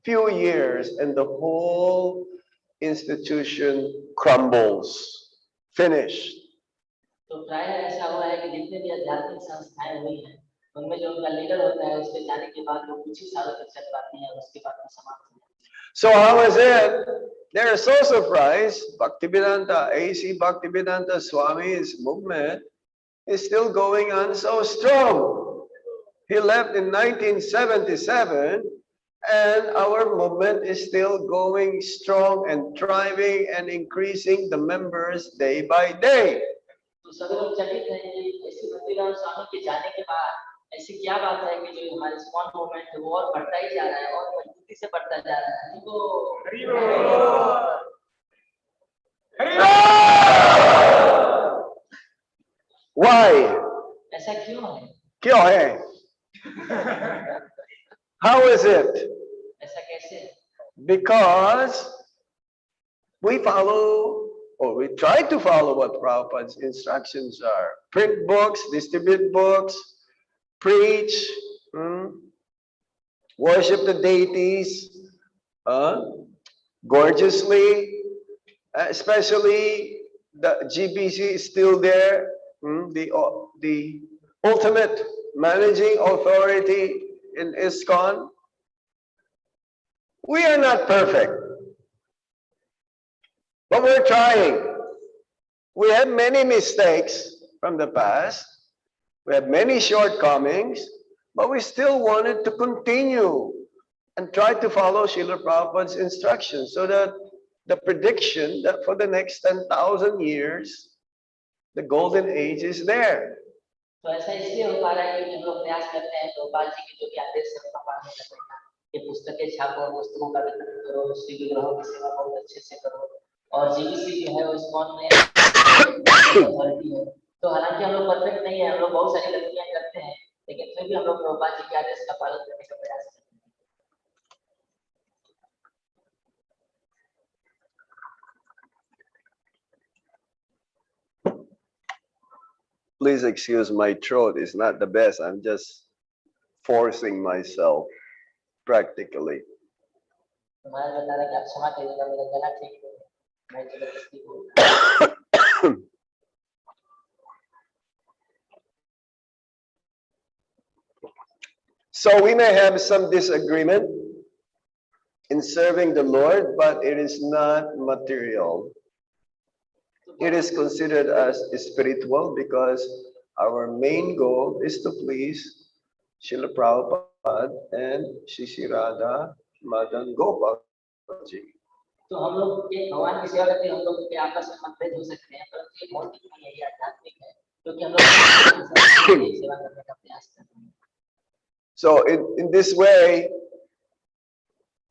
few years and the whole institution crumbles, finished. तो प्राय ऐसा हुआ है कि जितने भी आध्यात्मिक संस्थाएं हुई हैं उनमें जो उनका लीडर होता है उसके जाने के बाद वो कुछ ही सालों तक चल पाती हैं और उसके बाद वो समाप्त हो जाती है. So how is it? They're so surprised. Bhaktivedanta, A.C. Bhaktivedanta Swami's movement is still going on so strong. He left in 1977 and our movement is still going strong and thriving and increasing the members day by day. तो सभी लोग चकित हैं कि ऐसी भक्तिवेदांत स्वामी के जाने के बाद ऐसी क्या बात है कि जो हमारे स्पॉन मूवमेंट है वो और बढ़ता ही जा रहा है और मजबूती से बढ़ता जा रहा है. Why? ऐसा क्यों है? क्यों है? How is it? ऐसा कैसे? Because we follow or we try to follow what Prabhupada's instructions are. Print books, distribute books, preach, worship the deities gorgeously, especially the GBC is still there, the ultimate managing authority in ISKCON. We are not perfect, but we're trying. We have many mistakes from the past. We have many shortcomings, but we still wanted to continue and try to follow Srila Prabhupada's instructions so that the prediction that for the next 10,000 years, the golden age is there. तो ऐसा इसलिए हो पा रहा है कि हम लोग प्रयास करते हैं तो बाल जी के जो भी आदेश है उनका पालन करते हैं. ये पुस्तकें छापो, पुस्तकों का वितरण करो, श्री विग्रहों की सेवा बहुत अच्छे से करो और जीबीसी जो है वो स्पॉन में अथॉरिटी है. तो हालांकि हम लोग परफेक्ट नहीं है, हम लोग बहुत सारी गलतियां करते हैं, लेकिन फिर भी हम लोग बाल जी के आदेश का पालन करने का प्रयास करते हैं. Please excuse my throat, it's not the best. I'm just forcing myself practically. So we may have some disagreement in serving the Lord, but it is not material. It is considered as spiritual because our main goal is to please Srila Prabhupada and Shri Radha Madan Gopal ji. तो हम लोग के भगवान की सेवा करते हैं, हम लोग के आपस में मतभेद हो सकते हैं, परंतु ये भौतिक नहीं है, ये आध्यात्मिक है, क्योंकि हम लोग सेवा करने का प्रयास करते हैं. So in this way,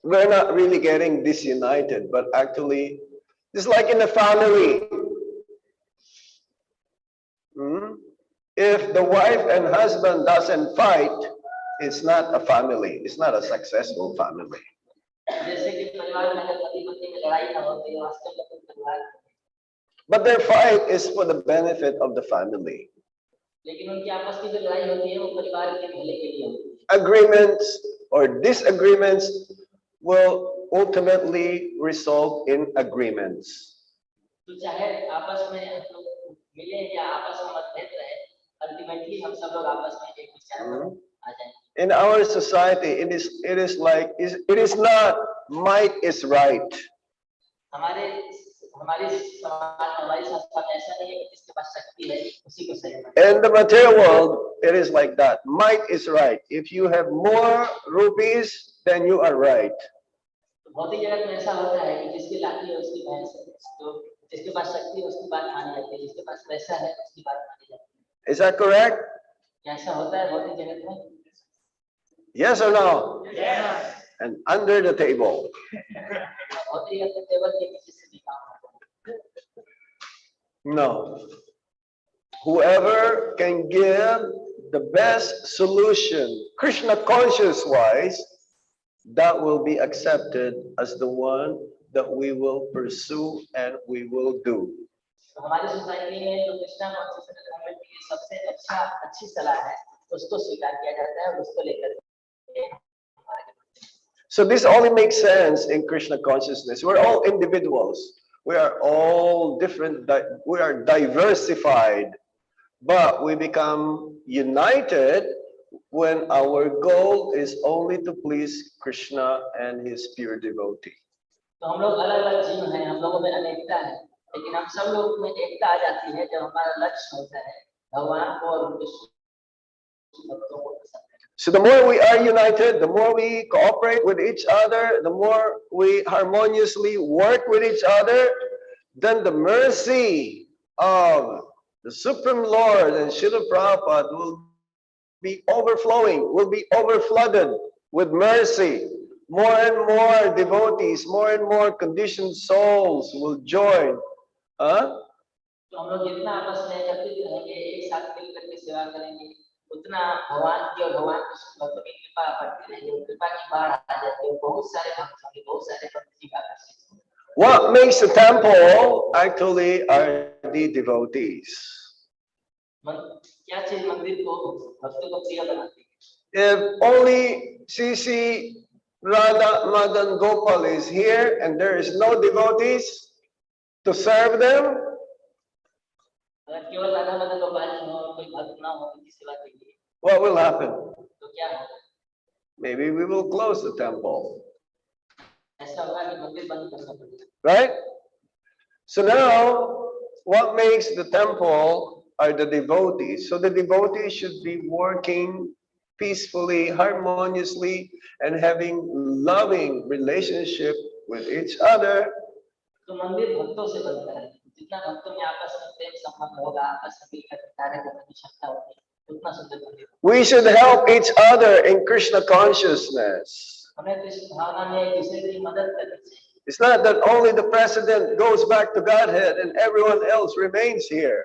we're not really getting disunited, but actually, just like in a family, if the wife and husband doesn't fight, it's not a family. It's not a successful family. But their fight is for the benefit of the family. Agreements or disagreements will ultimately result in agreements. In our society, it is like it is not might is right. In the material world, it is like that. Might is right. If you have more rupees, then you are right. Is that correct? Yes or no? Yes. And under the table. No. Whoever can give the best solution, Krishna conscious wise, that will be accepted as the one that we will pursue and we will do. So this only makes sense in Krishna consciousness. We're all individuals. We are all different. We are diversified, but we become united when our goal is only to please Krishna and his pure devotee. So the more we are united, the more we cooperate with each other, the more we harmoniously work with each other, then the mercy of the Supreme Lord and Srila Prabhupada will be overflowing, will be overflooded with mercy. More and more devotees, more and more conditioned souls will join. Huh? What makes the temple actually are the devotees. If only CC Radha Madan Gopal is here and there is no devotees to serve them, what will happen? Maybe we will close the temple. Right? So now, what makes the temple are the devotees. So the devotees should be working peacefully, harmoniously, and having loving relationship with each other. We should help each other in Krishna consciousness. It's not that only the president goes back to Godhead and everyone else remains here.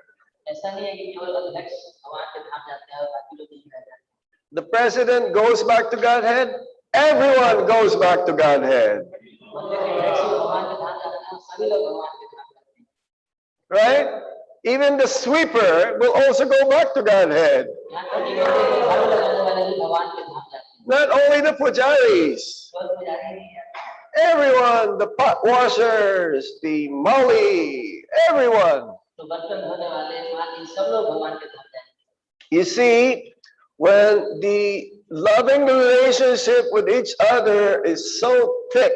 The president goes back to Godhead, everyone goes back to Godhead. Right? Even the sweeper will also go back to Godhead. Not only the pujaris. Everyone, the pot washers, the mali, everyone. You see, when the loving relationship with each other is so thick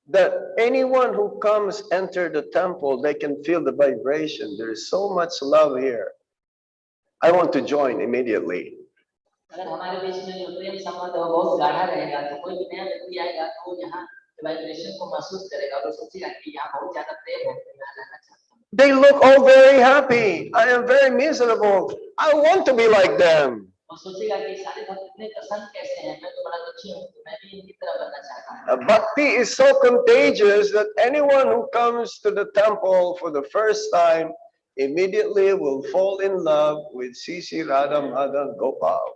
that anyone who comes enter the temple, they can feel the vibration. There is so much love here. I want to join immediately. They look all very happy. I am very miserable. I want to be like them. वो सोचेगा कि सारे भक्त इतने प्रसन्न कैसे हैं, मैं तो बड़ा दुखी हूँ, तो मैं भी इनकी तरह बनना चाहता हूँ। Bhakti is so contagious that anyone who comes to the temple for the first time immediately will fall in love with Sisi Radha Madan Gopal.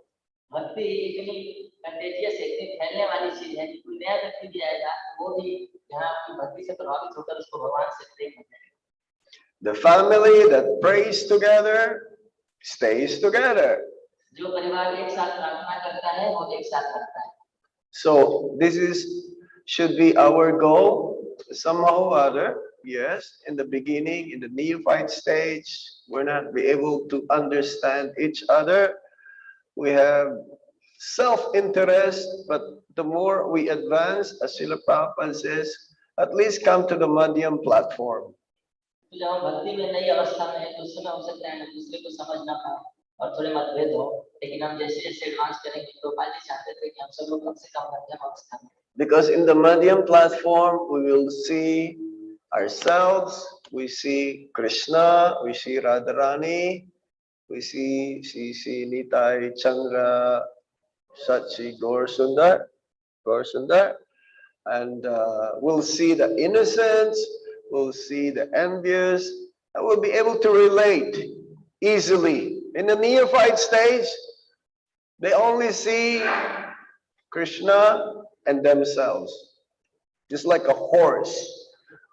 भक्ति इतनी कंटेजियस है, इतनी फैलने वाली चीज है कि कोई नया व्यक्ति भी आएगा वो भी यहाँ की भक्ति से प्रभावित होकर उसको भगवान से प्रेम हो जाएगा। The family that prays together stays together. जो परिवार एक साथ प्रार्थना करता है वो एक साथ रहता है। So this should be our goal somehow or other. Yes, in the beginning, in the neophyte stage, we're not be able to understand each other. We have self-interest, but the more we advance, as Srila Prabhupada says, at least come to the Madhyam platform. तो जब हम भक्ति में नई अवस्था में है तो उस समय हो सकता है दूसरे को समझ ना पाए और थोड़े मतभेद हो, लेकिन हम जैसे जैसे एडवांस करेंगे तो पाजी चाहते थे कि हम सब लोग कम से कम मध्यम अवस्था में। Because in the Madhyam platform, we will see ourselves, we see Krishna, we see Radharani, we see Nitai, Chandra, Sachi, Gaur Sundar, and we'll see the innocents, we'll see the envious, and we'll be able to relate easily. In the neophyte stage, they only see Krishna and themselves, just like a horse.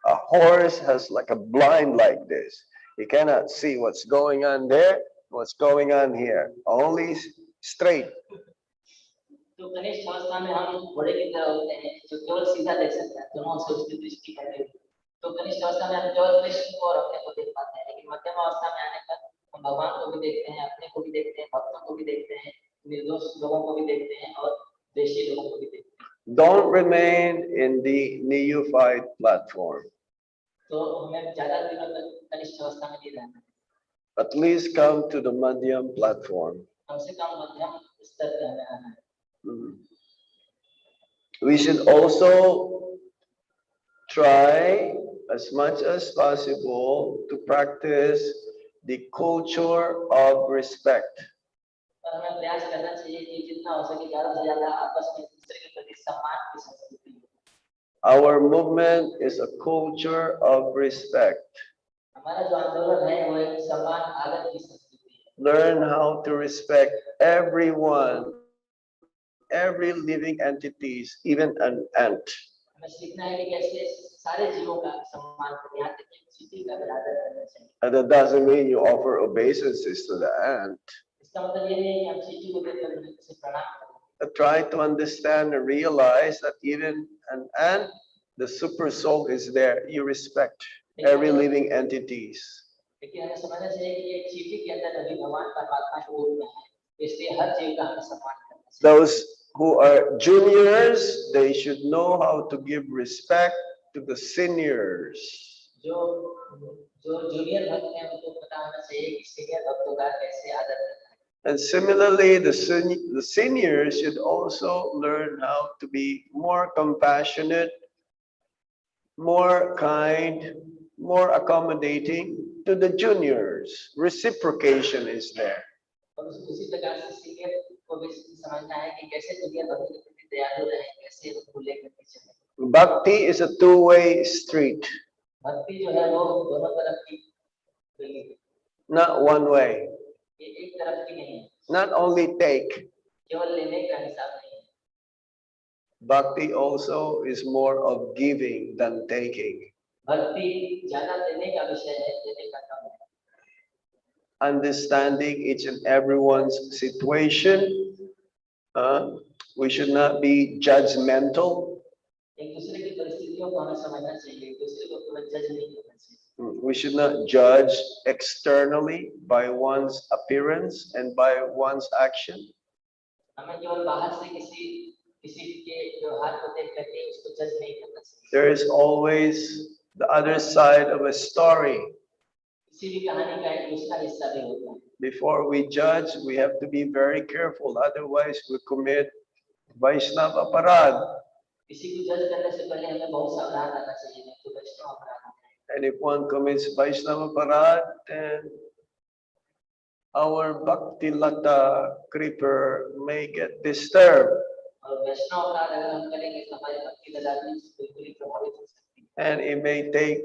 A horse has like a blind like this. He cannot see what's going on there, what's going on here, only straight. तो कनिष्ठ अवस्था में हम घोड़े की तरह होते हैं जो केवल सीधा देख सकता है, दोनों से उसकी दृष्टि फैली हुई। तो कनिष्ठ अवस्था में हम केवल कृष्ण को और अपने को देख पाते हैं, लेकिन मध्यम अवस्था में आने पर हम भगवान को भी देखते हैं, अपने को भी देखते हैं, भक्तों को भी देखते हैं, निर्दोष लोगों को भी देखते हैं और देशी लोगों को भी देखते हैं। Don't remain in the neophyte platform. तो हमें ज्यादा दिनों तक कनिष्ठ अवस्था में नहीं रहना। At least come to the Madhyam platform. कम से कम मध्यम स्तर पे हमें आना है। We should also try as much as possible to practice the culture of respect. और हमें प्रयास करना चाहिए कि जितना हो सके ज्यादा से ज्यादा आपस में दूसरे के प्रति सम्मान की संस्कृति हो। Our movement is a culture of respect. हमारा जो आंदोलन है वो एक सम्मान आदर की संस्कृति है। Learn how to respect everyone, every living entities, even an ant. हमें सीखना है कि कैसे सारे जीवों का सम्मान करें, यहाँ तक कि चींटी का भी आदर करना चाहिए। And that doesn't mean you offer obeisances to the ant. इसका मतलब ये नहीं है कि हम चींटी को देखकर उसे प्रणाम करें। Try to understand and realize that even an ant, the super soul is there. You respect every living entities. लेकिन हमें समझना चाहिए कि ये चींटी के अंदर अभी भगवान परमात्मा को बोलते हैं, इसलिए हर जीव का हमें सम्मान करना चाहिए। Those who are juniors, they should know how to give respect to the seniors. जो जूनियर भक्त हैं उनको पता होना चाहिए कि सीनियर भक्तों का कैसे आदर करना है। And similarly, the seniors should also learn how to be more compassionate, more kind, more accommodating to the juniors. Reciprocation is there. और उसी प्रकार से सीनियर को भी समझना है कि कैसे जूनियर भक्तों के प्रति दयालु रहें, कैसे उनको लेकर के चलें। Bhakti is a two-way street, भक्ति जो है वो दोनों तरफ की गली है, not one way. ये एक तरफ की नहीं है, Not only take. केवल लेने का हिसाब नहीं है। Bhakti also is more of giving than taking. भक्ति ज्यादा देने का विषय है, देने का कम है। Understanding each and everyone's situation. We should not be judgmental. एक दूसरे की परिस्थितियों को हमें समझना चाहिए, एक दूसरे को केवल जज नहीं करना चाहिए। We should not judge externally by one's appearance and by one's action. हमें केवल बाहर से किसी के व्यवहार को देख करके उसको जज नहीं करना चाहिए। There is always the other side of a story. किसी भी कहानी का एक दूसरा हिस्सा भी होता है। Before we judge, we have to be very careful. Otherwise, we commit Vaishnava aparad. किसी को जज करने से पहले हमें बहुत सावधान रहना चाहिए, नहीं तो वैष्णव अपराध होता है। And if one commits Vaishnava aparad, then our Bhakti Lata creeper may get disturbed. और वैष्णव अपराध अगर हम करेंगे तो हमारी भक्ति लता भी बिल्कुल ही प्रभावित हो सकती है। And it may take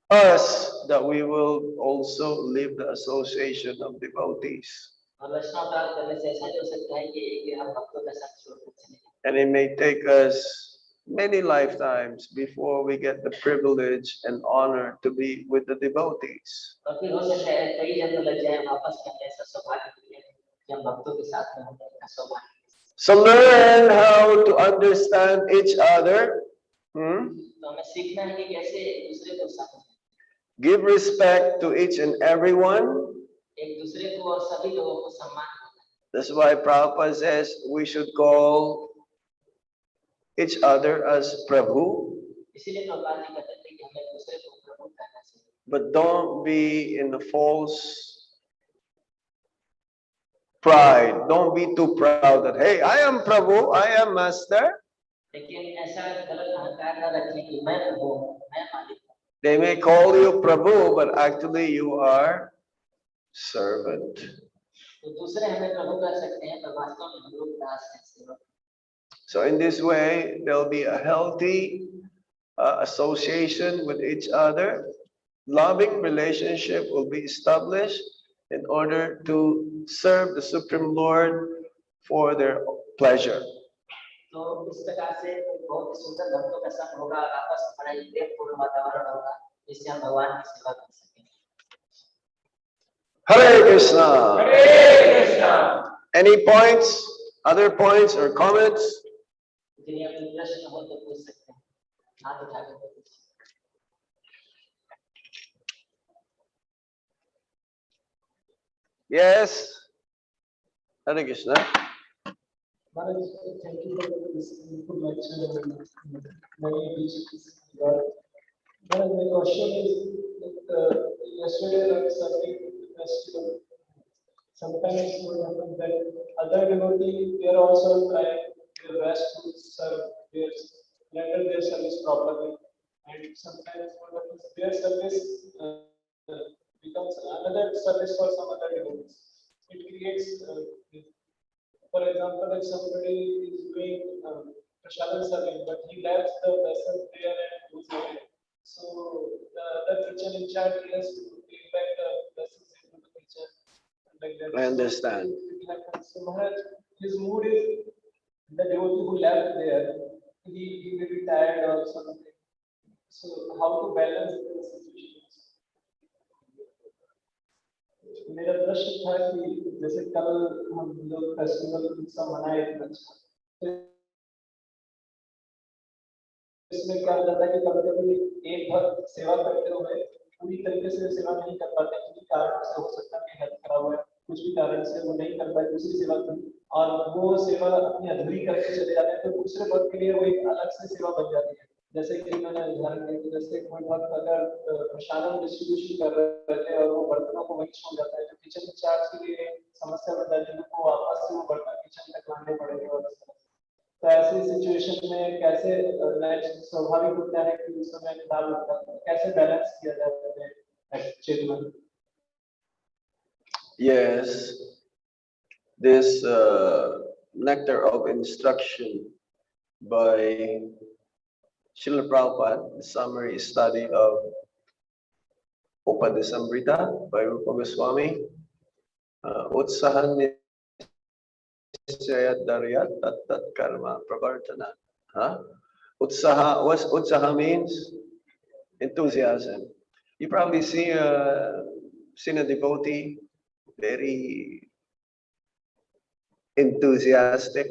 us that we will also leave the association of devotees. और वैष्णव अपराध करने से ऐसा भी हो सकता है कि हम भक्तों का साथ छोड़कर चले जाएं। And it may take us many lifetimes before we get the privilege and honor to be with the devotees. और फिर हो सकता है कई जन्म लग जाए वापस करने ऐसा सौभाग्य मिले कि हम भक्तों के साथ में होने का सौभाग्य। So learn how to understand each other. तो हमें सीखना है कि कैसे एक दूसरे को समझें। Give respect to each and everyone. एक दूसरे को और सभी लोगों को सम्मान करना। That's why Prabhupada says we should call each other as Prabhu. इसीलिए प्रभुपाद जी कहते थे कि हमें एक दूसरे को प्रभु कहना चाहिए। But don't be in the false pride. Don't be too proud that, hey, I am Prabhu, I am Master. लेकिन ऐसा गलत अहंकार न रखें कि मैं प्रभु हूँ, मैं मालिक हूँ। They may call you Prabhu, but actually you are servant. तो दूसरे हमें प्रभु कह सकते हैं, पर वास्तव में हम लोग दास हैं, सेवक। So in this way, there'll be a healthy association with each other. Loving relationship will be established in order to serve the Supreme Lord for their pleasure. तो इस प्रकार से बहुत ही सुंदर भक्तों का संग होगा और आपस में बड़ा ही प्रेमपूर्ण वातावरण होगा जिससे हम भगवान की सेवा कर सकें। Hare Krishna. Hare Krishna. Any points, other points or comments? यदि आपको प्रश्न हो तो पूछ सकते हैं, हाथ उठाकर पूछिए। Yes. Hare Krishna. Maharaj, thank you for this good lecture and many teachings. Maharaj, my question is that yesterday I was serving the festival. Sometimes what happens that other devotees they are also trying their best to serve their render their service properly, and sometimes what happens their service becomes another service for some other devotees. It creates for example, if somebody is doing prashadam serving, but he left the vessel there and goes away, so the preacher in charge has to bring back the vessels into the preacher. Like that. I understand. So Maharaj, his mood is the devotee who left there, he may be tired or something. So how to balance the situation? मेरा प्रश्न था कि जैसे कल हम लोग festival उत्सव मनाए तो इसमें क्या होता है कि कभी-कभी एक भक्त सेवा करते हुए पूरी तरीके से सेवा नहीं कर पाते किसी कारण से हो सकता है हेल्थ खराब है कुछ भी कारण से वो नहीं कर पाए दूसरी सेवा की और वो सेवा अपनी अधूरी करके चले जाते हैं तो दूसरे भक्त के लिए वो एक अलग से सेवा बन जाती है जैसे कि मैंने उदाहरण दिया कि जैसे कोई भक्त अगर प्रसादम डिस्ट्रीब्यूशन कर रहे थे और वो बर्तनों को वहीं छोड़ जाता है तो किचन इंचार्ज के लिए समस्या बन जाती है उनको वापस से वो बर्तन किचन तक लाने पड़ेंगे और तो ऐसी सिचुएशन में कैसे नेक्स्ट स्वाभाविक होता है कि उस समय खराब होता है कैसे बैलेंस किया जाता है actually Yes, this nectar of instruction by Srila Prabhupada, the summary study of Upadesamrita by Rupa Goswami, Utsahan Nisyayat Daryat Tat Tat Karma Pravartana. Utsaha, what Utsaha means? Enthusiasm. You probably seen a devotee very enthusiastic,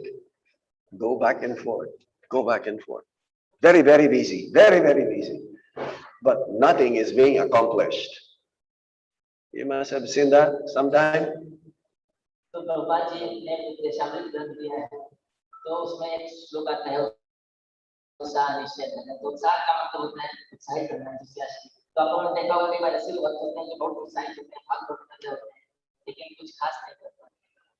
go back and forth, very, very busy, very, very busy, but nothing is being accomplished. You must have seen that sometime. तो प्रभुपाद जी ने उपदेशामृत ग्रंथ दिया है तो उसमें एक श्लोक आता है उत्साह निश्चय करना तो उत्साह का मतलब होता है उत्साहित करना जिससे तो आप लोगों ने देखा होगा कि बार ऐसे लोग होते हैं जो बहुत उत्साहित होते हैं भाग दौड़ करते होते हैं लेकिन कुछ खास नहीं कर पाते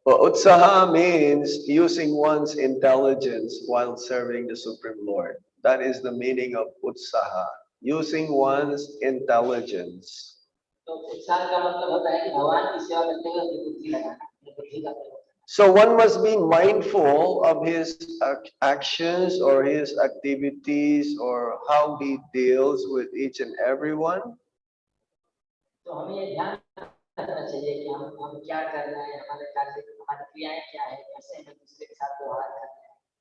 Well, Utsaha means using one's intelligence while serving the Supreme Lord. That is the meaning of Utsaha, using one's intelligence. So one must be mindful of his actions or his activities or how he deals with each and everyone.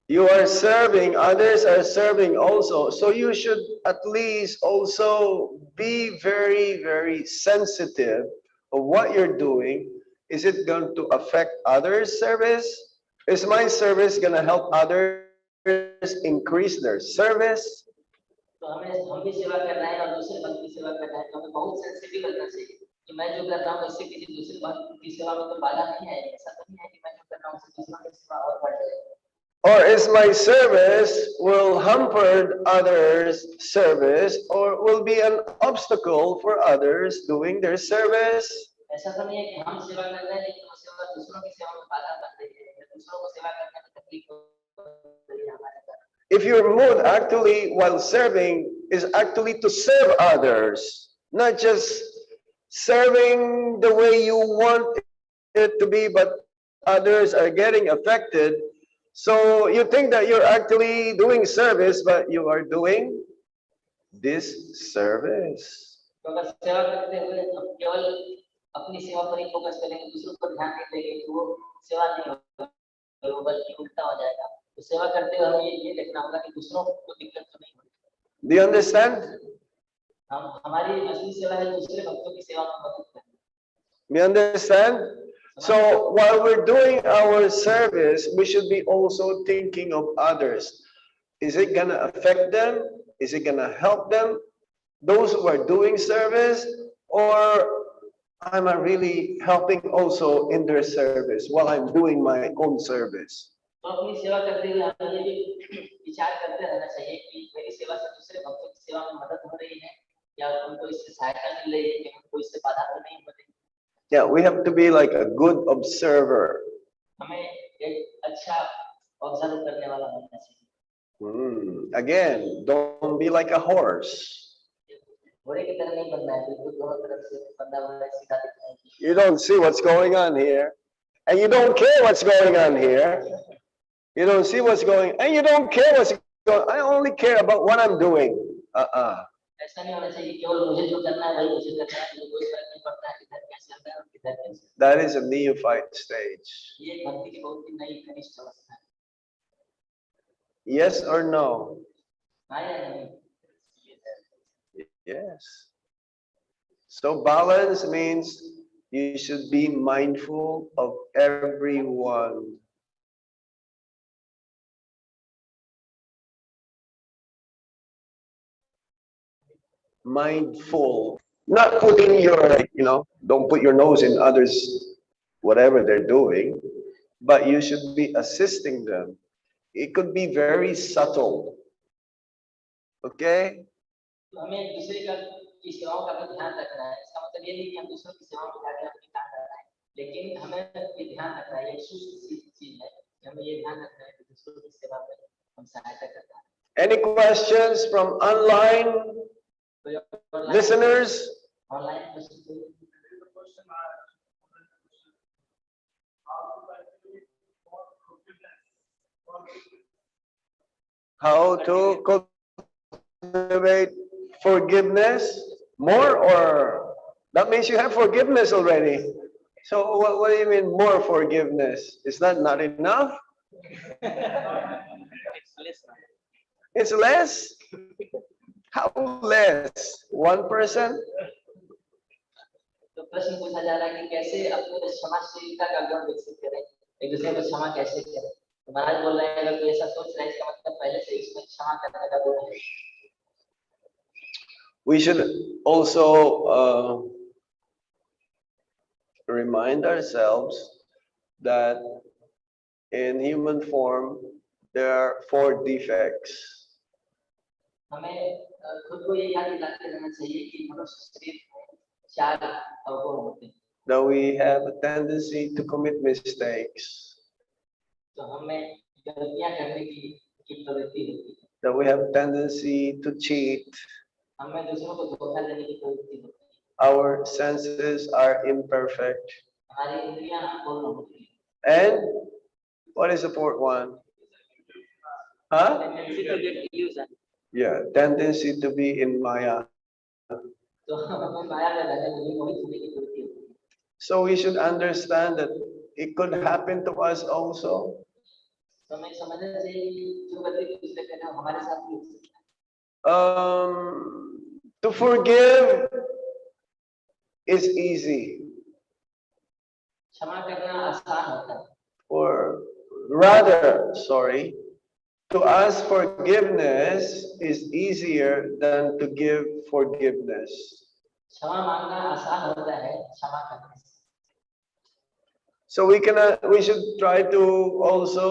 You are serving, others are serving also. So you should at least also be very, very sensitive of what you're doing. Is it going to affect others' service? Is my service going to help others increase their service? तो हम भी सेवा कर रहे हैं और दूसरे भक्त की सेवा कर रहे हैं तो हमें बहुत सेंसिटिव रहना चाहिए कि मैं जो कर रहा हूँ इससे किसी दूसरे भक्त की सेवा में तो बाधा नहीं है ऐसा तो नहीं है कि मैं जो कर रहा हूँ उससे दूसरों की सेवा और बढ़ जाए Or is my service will hamper others' service or will be an obstacle for others doing their service? ऐसा तो नहीं है कि हम सेवा कर रहे हैं लेकिन वो सेवा दूसरों की सेवा में बाधा बन रही है या दूसरों को सेवा करने में तकलीफ हो रही है हमारे द्वारा If your mood actually while serving is actually to serve others, not just serving the way you want it to be, but others are getting affected. So you think that you're actually doing service, but you are doing disservice. तो अगर सेवा करते हुए हम केवल अपनी सेवा पर ही फोकस करेंगे दूसरों पर ध्यान नहीं देंगे तो वो सेवा नहीं होगी बल्कि उल्टा हो जाएगा तो सेवा करते हुए हमें ये देखना होगा कि दूसरों को दिक्कत तो नहीं होगी Do you understand? हम हमारी असली सेवा है दूसरे भक्तों की सेवा में मदद करना You understand? So while we're doing our service, we should be also thinking of others. Is it going to affect them? Is it going to help them? Those who are doing service? Or am I really helping also in their service while I'm doing my own service? तो अपनी सेवा करते हुए हमें ये भी विचार करते रहना चाहिए कि मेरी सेवा से दूसरे भक्तों की सेवा में मदद हो रही है या उनको इससे सहायता मिल रही है कि उनको इससे बाधा तो नहीं हो रही Yeah, we have to be like a good observer. हमें एक अच्छा ऑब्जर्व करने वाला बनना चाहिए Again, don't be like a horse. घोड़े की तरह नहीं बनना है बिल्कुल दोनों तरफ से बंधा हुआ सीधा दिखना है You don't see what's going on here, and you don't care what's going on here. You don't see what's going, and you don't care what's going. I only care about what I'm doing. ऐसा नहीं होना चाहिए केवल मुझे जो करना है वही मुझे करना है मुझे कोई फर्क नहीं पड़ता है किधर क्या चल रहा है और किधर कैसे That is a neophyte stage. ये भक्ति की बहुत ही नई कनिष्ठ अवस्था है Yes or no? हाँ या नहीं Yes. So balance means you should be mindful of everyone. Mindful, not putting your, don't put your nose in others, whatever they're doing, but you should be assisting them. It could be very subtle. Okay? हमें एक दूसरे की सेवाओं का भी ध्यान रखना है इसका मतलब ये नहीं कि हम दूसरों की सेवा में जाकर अपनी काम कर रहे हैं लेकिन हमें ये ध्यान रखना है एक सूक्ष्म चीज है कि हमें ये ध्यान रखना है कि दूसरों की सेवा में हम सहायता करना है Any questions from online listeners? Online question How to cultivate forgiveness more, or that means you have forgiveness already. So what do you mean more forgiveness? Is that not enough? It's less? How less? 1%? तो प्रश्न पूछा जा रहा है कि कैसे अपने क्षमाशीलता का गुण विकसित करें एक दूसरे को क्षमा कैसे करें तो महाराज बोल रहे हैं अगर कोई ऐसा सोच रहा है इसका मतलब पहले से इसमें क्षमा करने का गुण है We should also remind ourselves that in human form there are 4 defects. हमें खुद को ये याद दिलाते रहना चाहिए कि मनुष्य शरीर में 4 अवगुण होते हैं That we have a tendency to commit mistakes. तो हमें गलतियां करने की प्रवृत्ति होती है That we have a tendency to cheat. हमें दूसरों को धोखा देने की प्रवृत्ति होती है Our senses are imperfect. हमारी इंद्रियां पूर्ण होती हैं। And what is the fourth one? Huh? Tendency to get illusion. Yeah, tendency to be in Maya. तो हमें माया में रहने के लिए मोहित होने की प्रवृत्ति होती है। So we should understand that it could happen to us also. तो हमें समझना चाहिए कि जो गलती दूसरे करते हैं हमारे साथ भी हो सकता है। To forgive is easy, क्षमा करना आसान होता है। or rather, sorry, to ask forgiveness is easier than to give forgiveness. क्षमा मांगना आसान होता है क्षमा करने से। So we should try to also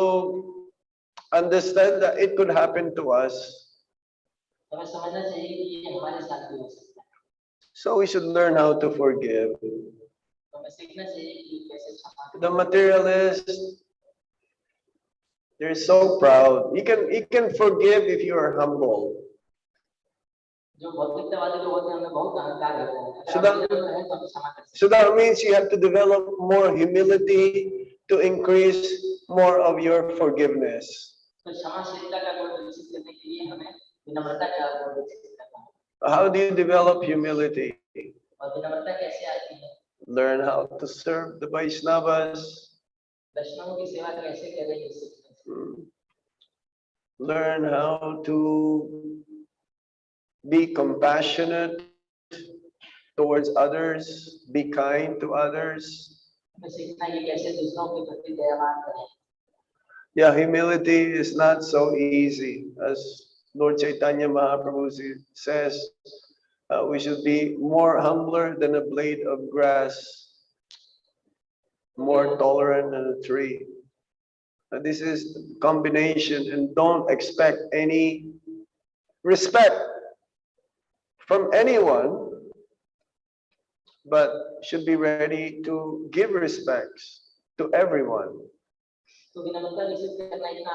understand that it could happen to us. हमें समझना चाहिए कि ये हमारे साथ भी हो सकता है। So we should learn how to forgive. तो हमें सीखना चाहिए कि कैसे क्षमा करें। The materialists, they're so proud. You can forgive if you are humble. जो भौतिकतावादी लोग होते हैं उनमें बहुत अहंकार होता है। So अगर आप विनम्र हैं तो आप क्षमा कर सकते हैं। So that means you have to develop more humility to increase more of your forgiveness. तो क्षमाशीलता का गुण विकसित करने के लिए हमें विनम्रता का गुण विकसित करना है। How do you develop humility? और विनम्रता कैसे आती है? Learn how to serve the Vaishnavas. वैष्णवों की सेवा कैसे करें ये सीखना। Learn how to be compassionate towards others, be kind to others. हमें सीखना है कि कैसे दूसरों के प्रति दयावान करें। Yeah, humility is not so easy. As Lord Chaitanya Mahaprabhu says, we should be more humbler than a blade of grass, more tolerant than a tree. This is the combination, and don't expect any respect from anyone, but should be ready to give respects to everyone. तो विनम्रता विकसित करना इतना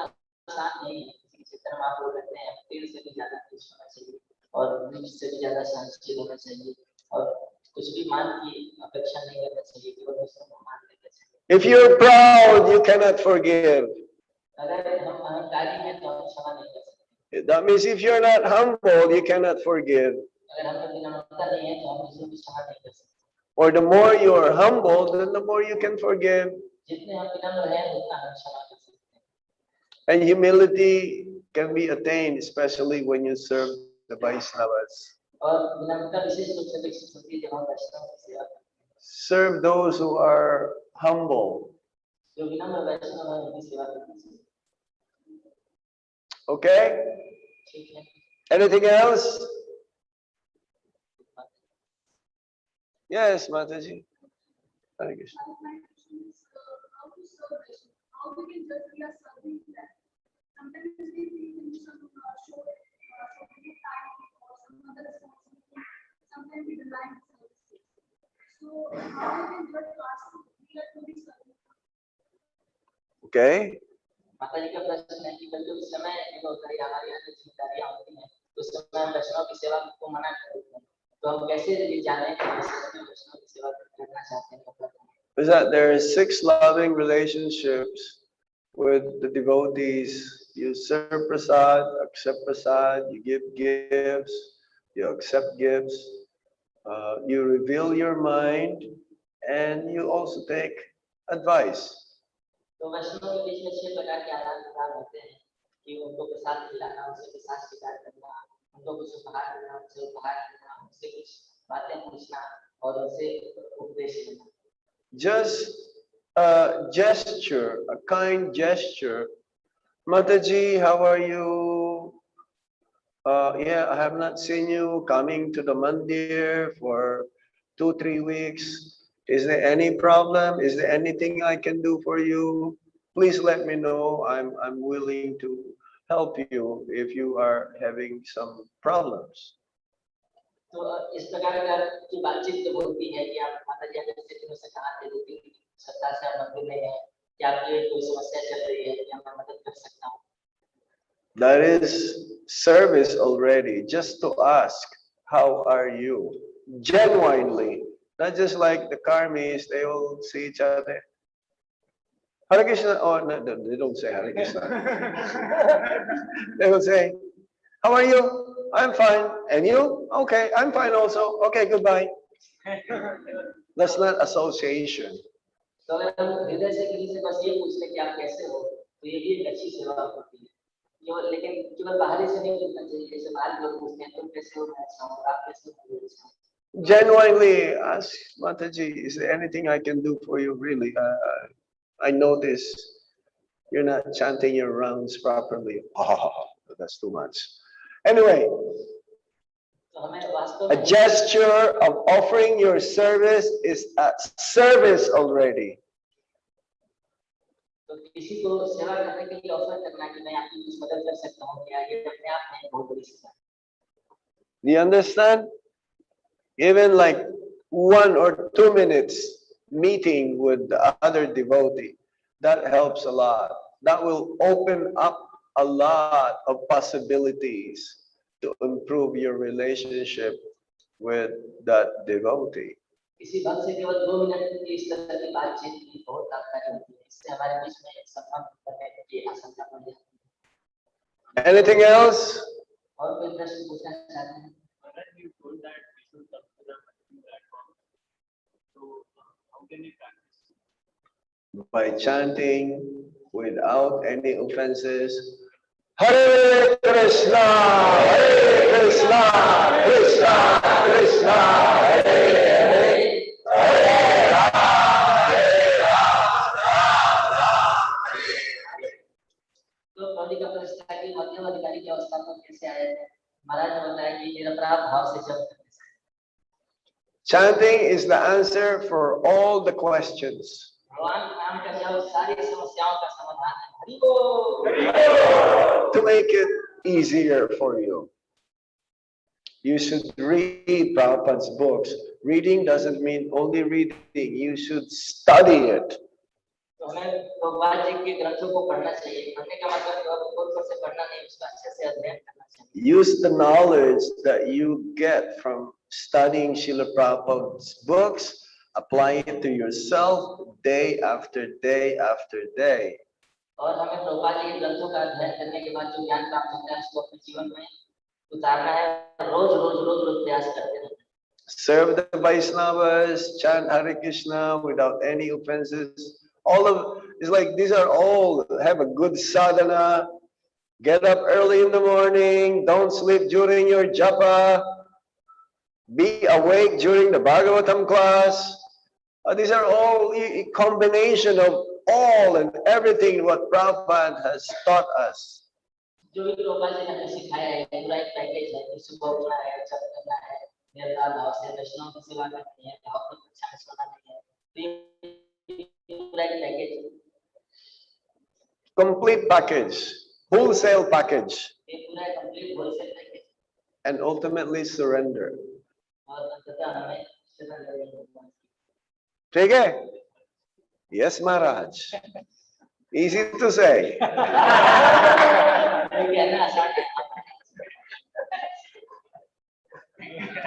आसान नहीं है। जिस तरह आप लोग कहते हैं पेड़ से भी ज्यादा खुश होना चाहिए और वृक्ष से भी ज्यादा सहनशील होना चाहिए और कुछ भी मान की अपेक्षा नहीं करना चाहिए केवल दूसरों को मान लेना चाहिए। If you're proud, you cannot forgive. अगर हम अहंकारी हैं तो हम क्षमा नहीं कर सकते। That means if you're not humble, you cannot forgive. अगर हम में विनम्रता नहीं है तो हम दूसरों की क्षमा नहीं कर सकते। Or the more you are humble, then the more you can forgive. जितने हम विनम्र हैं उतना हम क्षमा कर सकते हैं। And humility can be attained, especially when you serve the Vaishnavas. और विनम्रता विशेष रूप से विकसित होती है जब हम वैष्णव की सेवा करते हैं। Serve those who are humble. जो विनम्र वैष्णव हैं उनकी सेवा करनी चाहिए। Okay? ठीक है। Anything else? Yes, Mataji. Hare Krishna. How we can judge we are serving that. Sometimes we think in some show time or some other responsibility. Sometimes we rely on services. So how we can judge past we are truly serving. Okay. माता जी का प्रश्न है कि बल्कि उस समय जो होता है हमारी अन्य जिम्मेदारियां होती हैं उस समय हम वैष्णव की सेवा को मना कर देते हैं तो हम कैसे ये जाने कि हम वैष्णव की सेवा करना चाहते हैं। Is that there are 6 loving relationships with the devotees. You serve prasad, accept prasad, you give gifts, you accept gifts, you reveal your mind, and you also take advice. तो वैष्णव के बीच में 6 प्रकार के आदान प्रदान होते हैं कि उनको प्रसाद खिलाना, उनसे प्रसाद स्वीकार करना, उनको कुछ उपहार देना, उनसे उपहार लेना, उनसे कुछ बातें पूछना और उनसे उपदेश लेना। Just a gesture, a kind gesture. Mataji, how are you? Yeah, I have not seen you coming to the mandir for 2-3 weeks. Is there any problem? Is there anything I can do for you? Please let me know. I'm willing to help you if you are having some problems. तो इस प्रकार की बातचीत जब होती है कि आप माता जी अपने दिनों से कहा थे 2-3 सप्ताह से आप मंदिर में हैं कि आपकी कोई समस्या चल रही है कि मैं मदद कर सकता हूँ। That is service already, just to ask, how are you? genuinely, not just like the karmis, they all see each other. Hare Krishna, oh, no, they don't say Hare Krishna. They will say, how are you? I'm fine. And you? Okay, I'm fine also. Okay, goodbye. That's not association. तो अगर हम हृदय से किसी से बस ये पूछते कि आप कैसे हो, तो ये भी एक अच्छी सेवा होती है। केवल लेकिन केवल बाहरी से नहीं पूछना चाहिए, जैसे बाहर लोग पूछते हैं तुम कैसे हो, मैं अच्छा हूँ, आप कैसे हो। Genuinely ask Mataji, is there anything I can do for you? Really, I notice you're not chanting your rounds properly. Oh, that's too much. Anyway, a gesture of offering your service is a service already. तो किसी को सेवा करने के लिए offer करना कि मैं आपकी कुछ मदद कर सकता हूँ क्या, ये अपने आप में बहुत बड़ी सेवा है। Do you understand? Even like 1 or 2 minutes meeting with the other devotee, that helps a lot. That will open up a lot of possibilities to improve your relationship with that devotee. किसी भक्त से केवल 2 minute की इस तरह की बातचीत की बहुत लाभकारी होती है। इससे हमारे बीच में एक संबंध बनने की आशंका बढ़ जाती है। Anything else? और कोई प्रश्न पूछना चाहते हैं? You told that we should come to the Bhakti platform. So how can we practice? By chanting without any offenses. Hare Krishna, Hare Krishna, Krishna Krishna, Hare Hare, Hare Rama, Hare Rama, Hare Hare. तो प्रभु का प्रश्न था कि मध्यम अधिकारी की अवस्था को कैसे आए थे? महाराज ने बताया कि निरपराध भाव से जप करने से। Chanting is the answer for all the questions. भगवान नाम का जप सारी समस्याओं का समाधान है। हरि बोल। To make it easier for you, you should read Prabhupada's books. Reading doesn't mean only reading. You should study it. तो हमें भगवान जी के ग्रंथों को पढ़ना चाहिए। पढ़ने का मतलब केवल पुस्तकों से पढ़ना नहीं, उसका अच्छे से अध्ययन करना चाहिए। Use the knowledge that you get from studying Srila Prabhupada's books. Apply it to yourself day after day after day. और हमें प्रभुपाद जी के ग्रंथों का अध्ययन करने के बाद जो ज्ञान प्राप्त होता है उसको अपने जीवन में उतारना है। रोज प्रयास करते रहना। Serve the Vaishnavas, chant Hare Krishna without any offenses. All of it's like these are all have a good sadhana. Get up early in the morning. Don't sleep during your japa. Be awake during the Bhagwatam class. These are all a combination of all and everything what Prabhupada has taught us. जो भी प्रभुपाद जी ने हमें सिखाया है पूरा एक package है। सुबह उठना है, जप करना है, निरंतर भाव से वैष्णव की सेवा करनी है, भावपूर्ण कक्षा में सोना नहीं है। तो ये पूरा एक पैकेज है। Complete package, wholesale package, ये पूरा एक complete wholesale package and ultimately surrender. और अंततः हमें शरण लेनी होगी। ठीक है? Yes, Maharaj. Easy to say.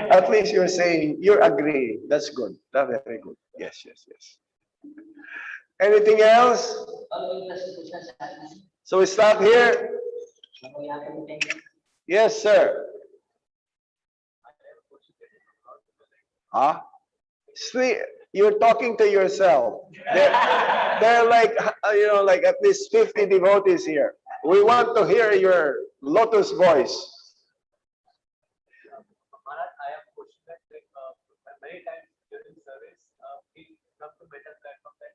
At least you're saying, you're agreeing. That's good. That's very good. Yes, yes, yes. Anything else? So we stop here? Yes, sir. Huh? See, you're talking to yourself. They're like, like at least 50 devotees here. We want to hear your lotus voice. Maharaj, I have questioned that many times during service, we come to better platform that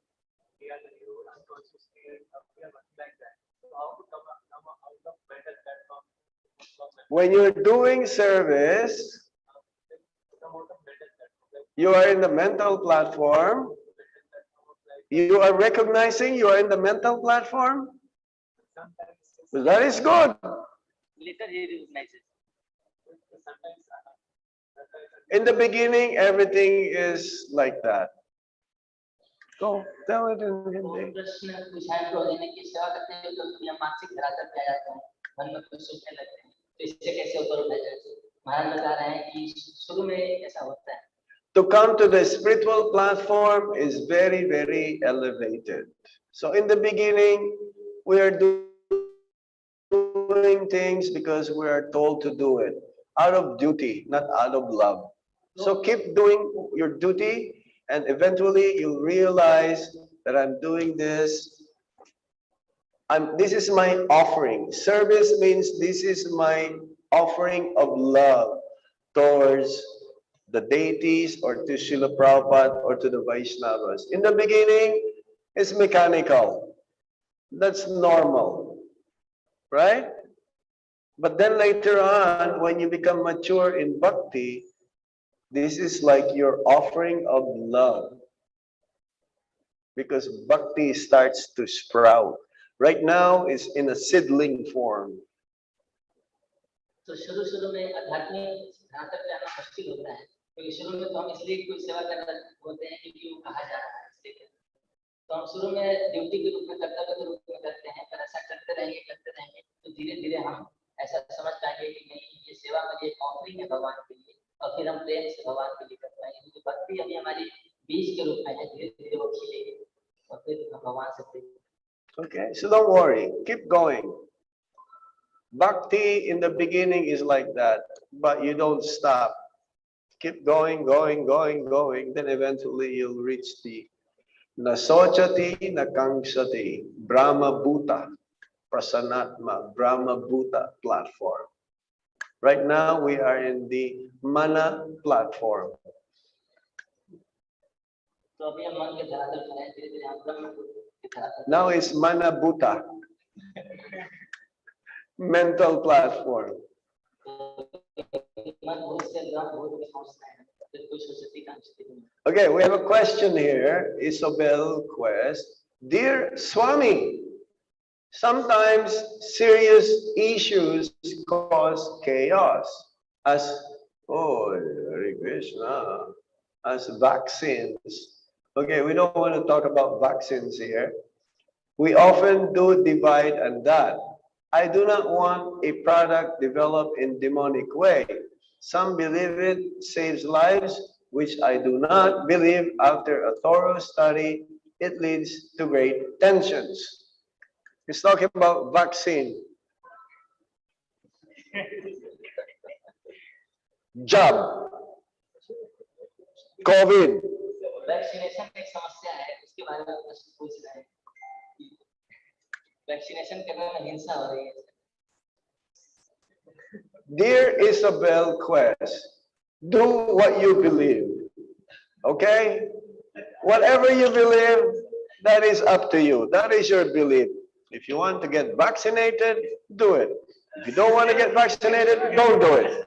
we are the unconsciously we are working like that. So how to come out of better platform? When you're doing service, you are in the mental platform. You are recognizing you are in the mental platform. That is good. In the beginning, everything is like that. Go, tell it in Hindi. महाराज बता रहे हैं कि शुरू में ऐसा होता है. To come to the spiritual platform is very, very elevated. So in the beginning, we are doing things because we are told to do it out of duty, not out of love. So keep doing your duty, and eventually you'll realize that I'm doing this. This is my offering. Service means this is my offering of love towards the deities or to Srila Prabhupada or to the Vaishnavas. In the beginning, it's mechanical. That's normal, right? But then later on, when you become mature in bhakti, this is like your offering of love. Because bhakti starts to sprout. Right now, it's in a seedling form. तो शुरू में आध्यात्मिक जहाँ तक जाना मुश्किल होता है, क्योंकि शुरू में तो हम इसलिए कोई सेवा कर रहे होते हैं क्योंकि वो कहा जा रहा है इसलिए. तो हम शुरू में ड्यूटी के रूप में कर्तव्य के रूप में करते हैं, पर ऐसा करते रहेंगे तो धीरे धीरे हम ऐसा समझ पाएंगे कि नहीं, ये सेवा मेरी एक ऑफरिंग है भगवान के लिए, और फिर हम प्रेम से भगवान के लिए कर पाएंगे. क्योंकि भक्ति अभी हमारी बीज के रूप में है, धीरे धीरे वो खिलेगी और फिर हम भगवान से प्रेम. Okay, so don't worry, keep going. Bhakti in the beginning is like that, but you don't stop. Keep going, then eventually you'll reach the Nasochati Nakangsati Brahma Bhuta Prasanatma Brahma Bhuta platform. Right now we are in the Mana platform. Now it's Mana Bhuta. Mental platform. Okay, we have a question here. Isabel Quest. Dear Swami, sometimes serious issues cause chaos as, oh, Hare Krishna, as vaccines. Okay, we don't want to talk about vaccines here. We often do divide and that. I do not want a product developed in demonic way. Some believe it saves lives, which I do not believe. After a thorough study, it leads to great tensions. He's talking about vaccine. Job. COVID. Vaccination एक समस्या है, इसके बारे में प्रश्न पूछ रहे हैं. वैक्सीनेशन करने में हिंसा हो रही है. Dear Isabel Quest, do what you believe. Okay? Whatever you believe, that is up to you. That is your belief. If you want to get vaccinated, do it. If you don't want to get vaccinated, don't do it.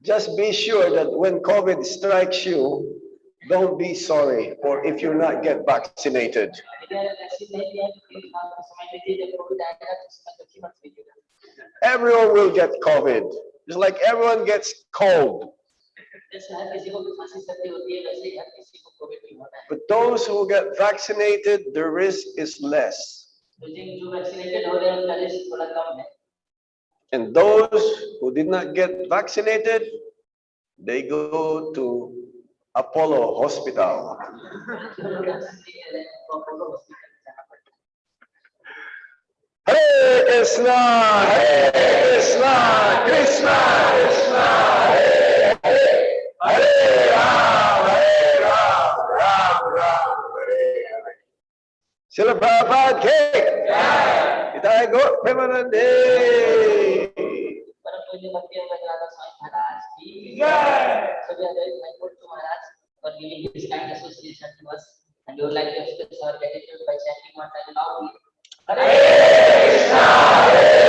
Just be sure that when COVID strikes you, don't be sorry for if you're not get vaccinated. Everyone will get COVID. It's like everyone gets cold. But those who get vaccinated, the risk is less. And those who did not get vaccinated, they go to Apollo Hospital. Hare Krishna, Hare Krishna, Krishna Krishna, Hare Hare, Hare Ram, Ram Ram, Hare Hare. Srila Prabhupada Ki Jai. Itai Gaur Premanande. For giving his kind association to us, and we would like to